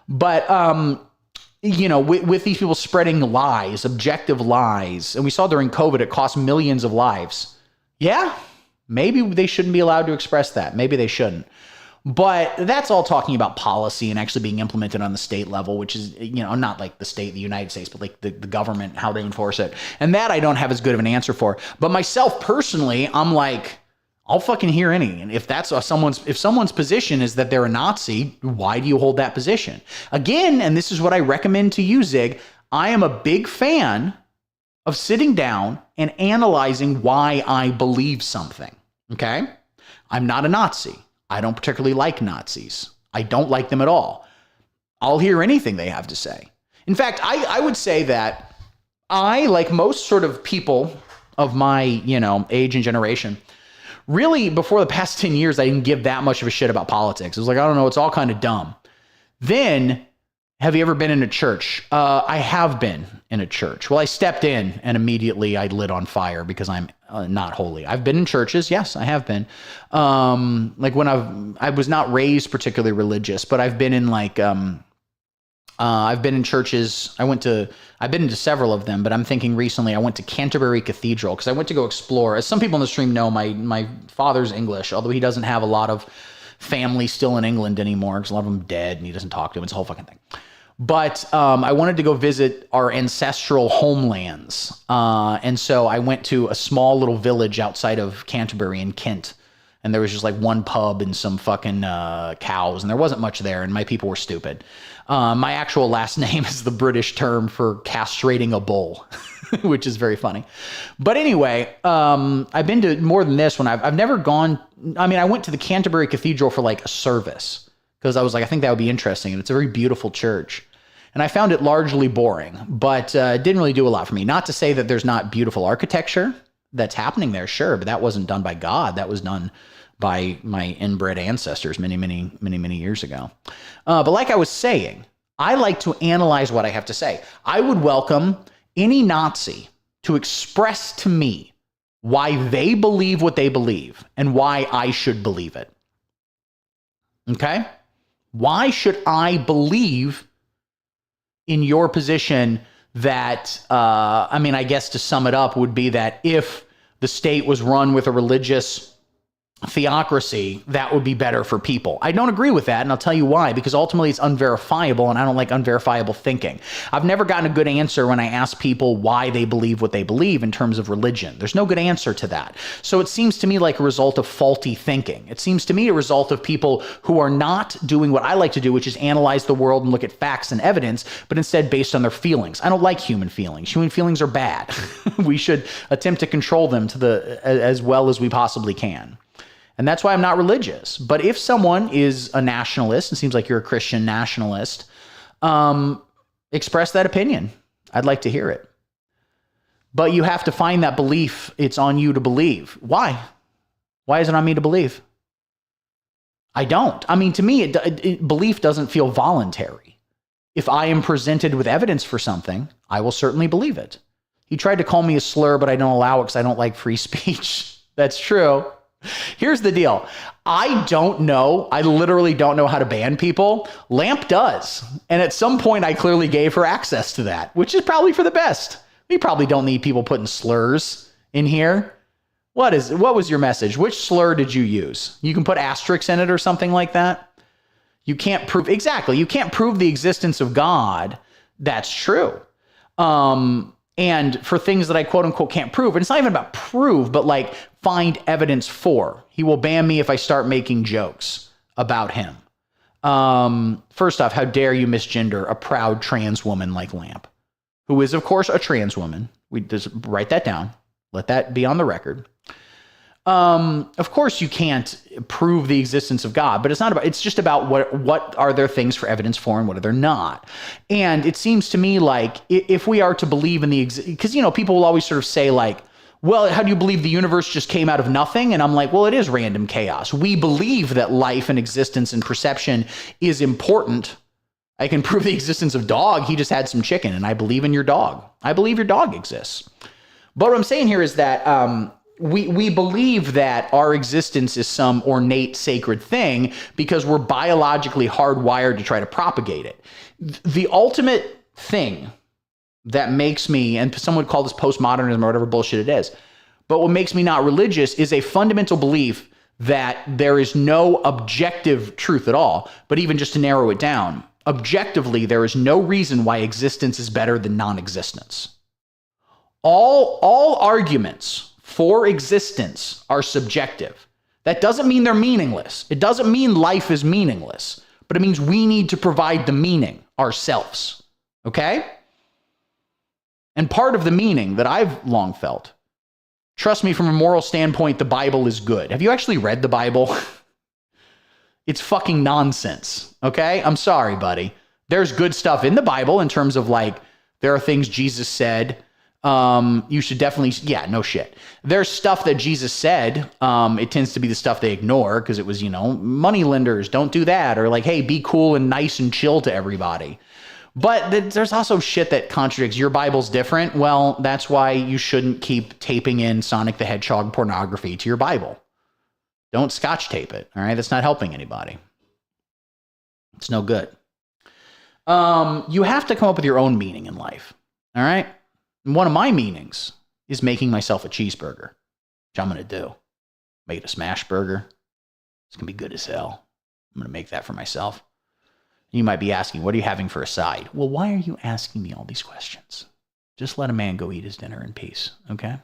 [SPEAKER 1] But, you know, with these people spreading lies, objective lies, and we saw during COVID, it cost millions of lives. Yeah, maybe they shouldn't be allowed to express that. Maybe they shouldn't. But that's all talking about policy and actually being implemented on the state level, which is, you know, not like the state, the United States, but like the government, how they enforce it. And that I don't have as good of an answer for. But myself personally, I'm like, I'll fucking hear any. And if that's if someone's position is that they're a Nazi, why do you hold that position? Again, and this is what I recommend to you, Zig, I am a big fan of sitting down and analyzing why I believe something. Okay? I'm not a Nazi. I don't particularly like Nazis. I don't like them at all. I'll hear anything they have to say. In fact, I would say that I, like most sort of people of my, age and generation, really before the past 10 years, I didn't give that much of a shit about politics. It was like, I don't know, it's all kind of dumb. Then, have you ever been in a church? I have been in a church. Well, I stepped in and immediately I lit on fire because I'm not holy. I've been in churches. Yes, I have been. Like when I was not raised particularly religious, but I've been in I've been in churches. I've been into several of them, but I'm thinking recently I went to Canterbury Cathedral because I went to go explore. As some people in the stream know, my father's English, although he doesn't have a lot of family still in England anymore because a lot of them dead and he doesn't talk to them. It's a whole fucking thing. But I wanted to go visit our ancestral homelands. And so I went to a small little village outside of Canterbury in Kent. And there was just like one pub and some fucking cows. And there wasn't much there. And my people were stupid. My actual last name is the British term for castrating a bull, which is very funny. But anyway, I've been to more than this one. I've never gone. I mean, I went to the Canterbury Cathedral for like a service because I was like, I think that would be interesting. And it's a very beautiful church. And I found it largely boring, but it didn't really do a lot for me. Not to say that there's not beautiful architecture that's happening there, sure, but that wasn't done by God. That was done by my inbred ancestors many years ago. But like I was saying, I like to analyze what I have to say. I would welcome any Nazi to express to me why they believe what they believe and why I should believe it. Okay? Why should I believe in your position that, I guess to sum it up would be that if the state was run with a religious theocracy, that would be better for people. I don't agree with that, and I'll tell you why, because ultimately it's unverifiable, and I don't like unverifiable thinking. I've never gotten a good answer when I ask people why they believe what they believe in terms of religion. There's no good answer to that. So it seems to me like a result of faulty thinking. It seems to me a result of people who are not doing what I like to do, which is analyze the world and look at facts and evidence, but instead based on their feelings. I don't like human feelings. Human feelings are bad. We should attempt to control them as well as we possibly can. And that's why I'm not religious. But if someone is a nationalist, it seems like you're a Christian nationalist, express that opinion. I'd like to hear it. But you have to find that belief. It's on you to believe. Why? Why is it on me to believe? I don't. I mean, to me, belief doesn't feel voluntary. If I am presented with evidence for something, I will certainly believe it. He tried to call me a slur, but I don't allow it because I don't like free speech. That's true. Here's the deal. I don't know. I literally don't know how to ban people. Lamp does. And at some point, I clearly gave her access to that, which is probably for the best. We probably don't need people putting slurs in here. What was your message? Which slur did you use? You can put asterisks in it or something like that. You can't prove, exactly. You can't prove the existence of God. That's true. And for things that I quote unquote can't prove, and it's not even about prove, but like find evidence for. He will ban me if I start making jokes about him. First off, how dare you misgender a proud trans woman like Lamp, who is of course a trans woman. We just write that down. Let that be on the record. Of course you can't prove the existence of God, but it's just about what are there things for evidence for and what are there not. And it seems to me like if we are to believe in because, people will always sort of say like, well, how do you believe the universe just came out of nothing? And I'm like, well, it is random chaos. We believe that life and existence and perception is important. I can prove the existence of dog. He just had some chicken and I believe in your dog. I believe your dog exists. But what I'm saying here is that, we believe that our existence is some ornate sacred thing because we're biologically hardwired to try to propagate it. The ultimate thing that makes me, and some would call this postmodernism or whatever bullshit it is, but what makes me not religious is a fundamental belief that there is no objective truth at all. But even just to narrow it down, objectively, there is no reason why existence is better than non-existence. All arguments for existence are subjective. That doesn't mean they're meaningless. It doesn't mean life is meaningless, but it means we need to provide the meaning ourselves. Okay? And part of the meaning that I've long felt, trust me, from a moral standpoint, the Bible is good. Have you actually read the Bible? It's fucking nonsense. Okay? I'm sorry, buddy. There's good stuff in the Bible in terms of like, there are things Jesus said. You should definitely, yeah, no shit. There's stuff that Jesus said. It tends to be the stuff they ignore because it was, money lenders, don't do that. Or like, hey, be cool and nice and chill to everybody. But there's also shit that contradicts. Your Bible's different. Well, that's why you shouldn't keep taping in Sonic the Hedgehog pornography to your Bible. Don't scotch tape it. All right. That's not helping anybody. It's no good. You have to come up with your own meaning in life. All right. And one of my meanings is making myself a cheeseburger, which I'm going to do. Make it a smash burger. It's going to be good as hell. I'm going to make that for myself. You might be asking, what are you having for a side? Well, why are you asking me all these questions? Just let a man go eat his dinner in peace, okay?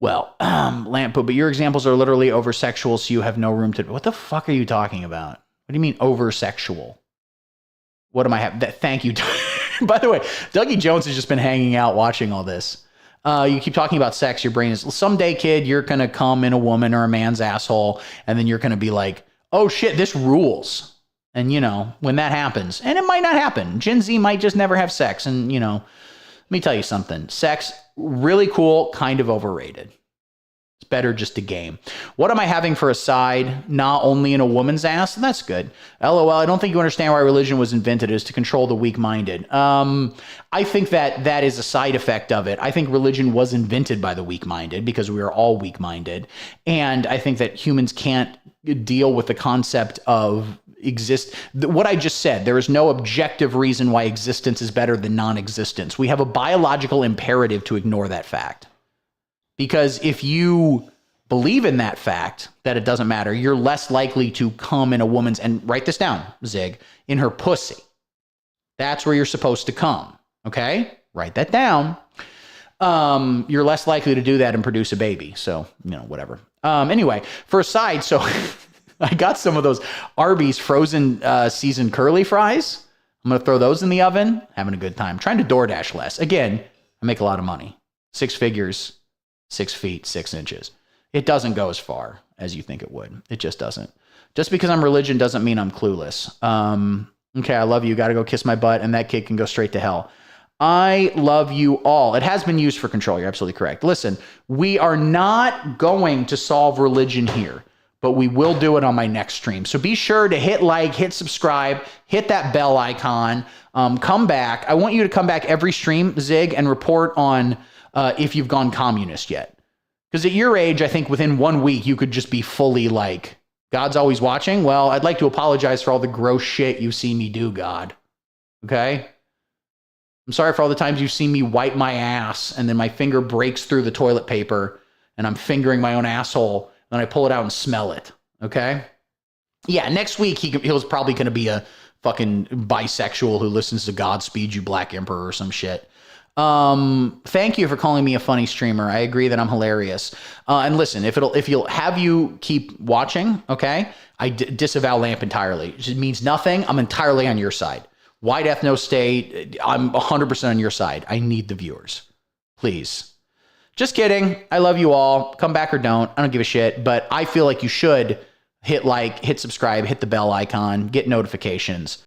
[SPEAKER 1] Well, Lampo, but your examples are literally over-sexual, so you have no room to... What the fuck are you talking about? What do you mean over-sexual? What am I having? Thank you. By the way, Dougie Jones has just been hanging out watching all this. You keep talking about sex, your brain is... Someday, kid, you're going to come in a woman or a man's asshole, and then you're going to be like, oh shit, this rules. And, when that happens, and it might not happen, Gen Z might just never have sex. And, let me tell you something. Sex, really cool, kind of overrated. It's better just a game. What am I having for a side? Not only in a woman's ass? That's good. LOL, I don't think you understand why religion was invented, is to control the weak-minded. I think that is a side effect of it. I think religion was invented by the weak-minded because we are all weak-minded. And I think that humans can't deal with the concept of what I just said. There is no objective reason why existence is better than non-existence. We have a biological imperative to ignore that fact. Because if you believe in that fact, that it doesn't matter, you're less likely to come in a woman's, and write this down, Zig, in her pussy. That's where you're supposed to come. Okay? Write that down. You're less likely to do that and produce a baby. So, whatever. Anyway, for a side, so I got some of those Arby's frozen seasoned curly fries. I'm going to throw those in the oven. Having a good time. Trying to DoorDash less. Again, I make a lot of money. 6 figures, 6 feet, 6 inches. It doesn't go as far as you think it would. It just doesn't. Just because I'm religion doesn't mean I'm clueless. Okay, I love you. Got to go kiss my butt, and that kid can go straight to hell. I love you all. It has been used for control. You're absolutely correct. Listen, we are not going to solve religion here, but we will do it on my next stream. So be sure to hit like, hit subscribe, hit that bell icon, come back. I want you to come back every stream, Zig, and report on if you've gone communist yet. Because at your age, I think within 1 week, you could just be fully like, God's always watching. Well, I'd like to apologize for all the gross shit you've seen me do, God. Okay? I'm sorry for all the times you've seen me wipe my ass and then my finger breaks through the toilet paper and I'm fingering my own asshole. Then I pull it out and smell it. Okay? Yeah, next week he was probably going to be a fucking bisexual who listens to Godspeed You Black Emperor or some shit. Thank you for calling me a funny streamer. I agree that I'm hilarious. And listen, if you'll have you keep watching, okay? I disavow Lamp entirely. It just means nothing. I'm entirely on your side. White ethno state, I'm 100% on your side. I need the viewers. Please. Just kidding. I love you all. Come back or don't. I don't give a shit. But I feel like you should hit like, hit subscribe, hit the bell icon, get notifications.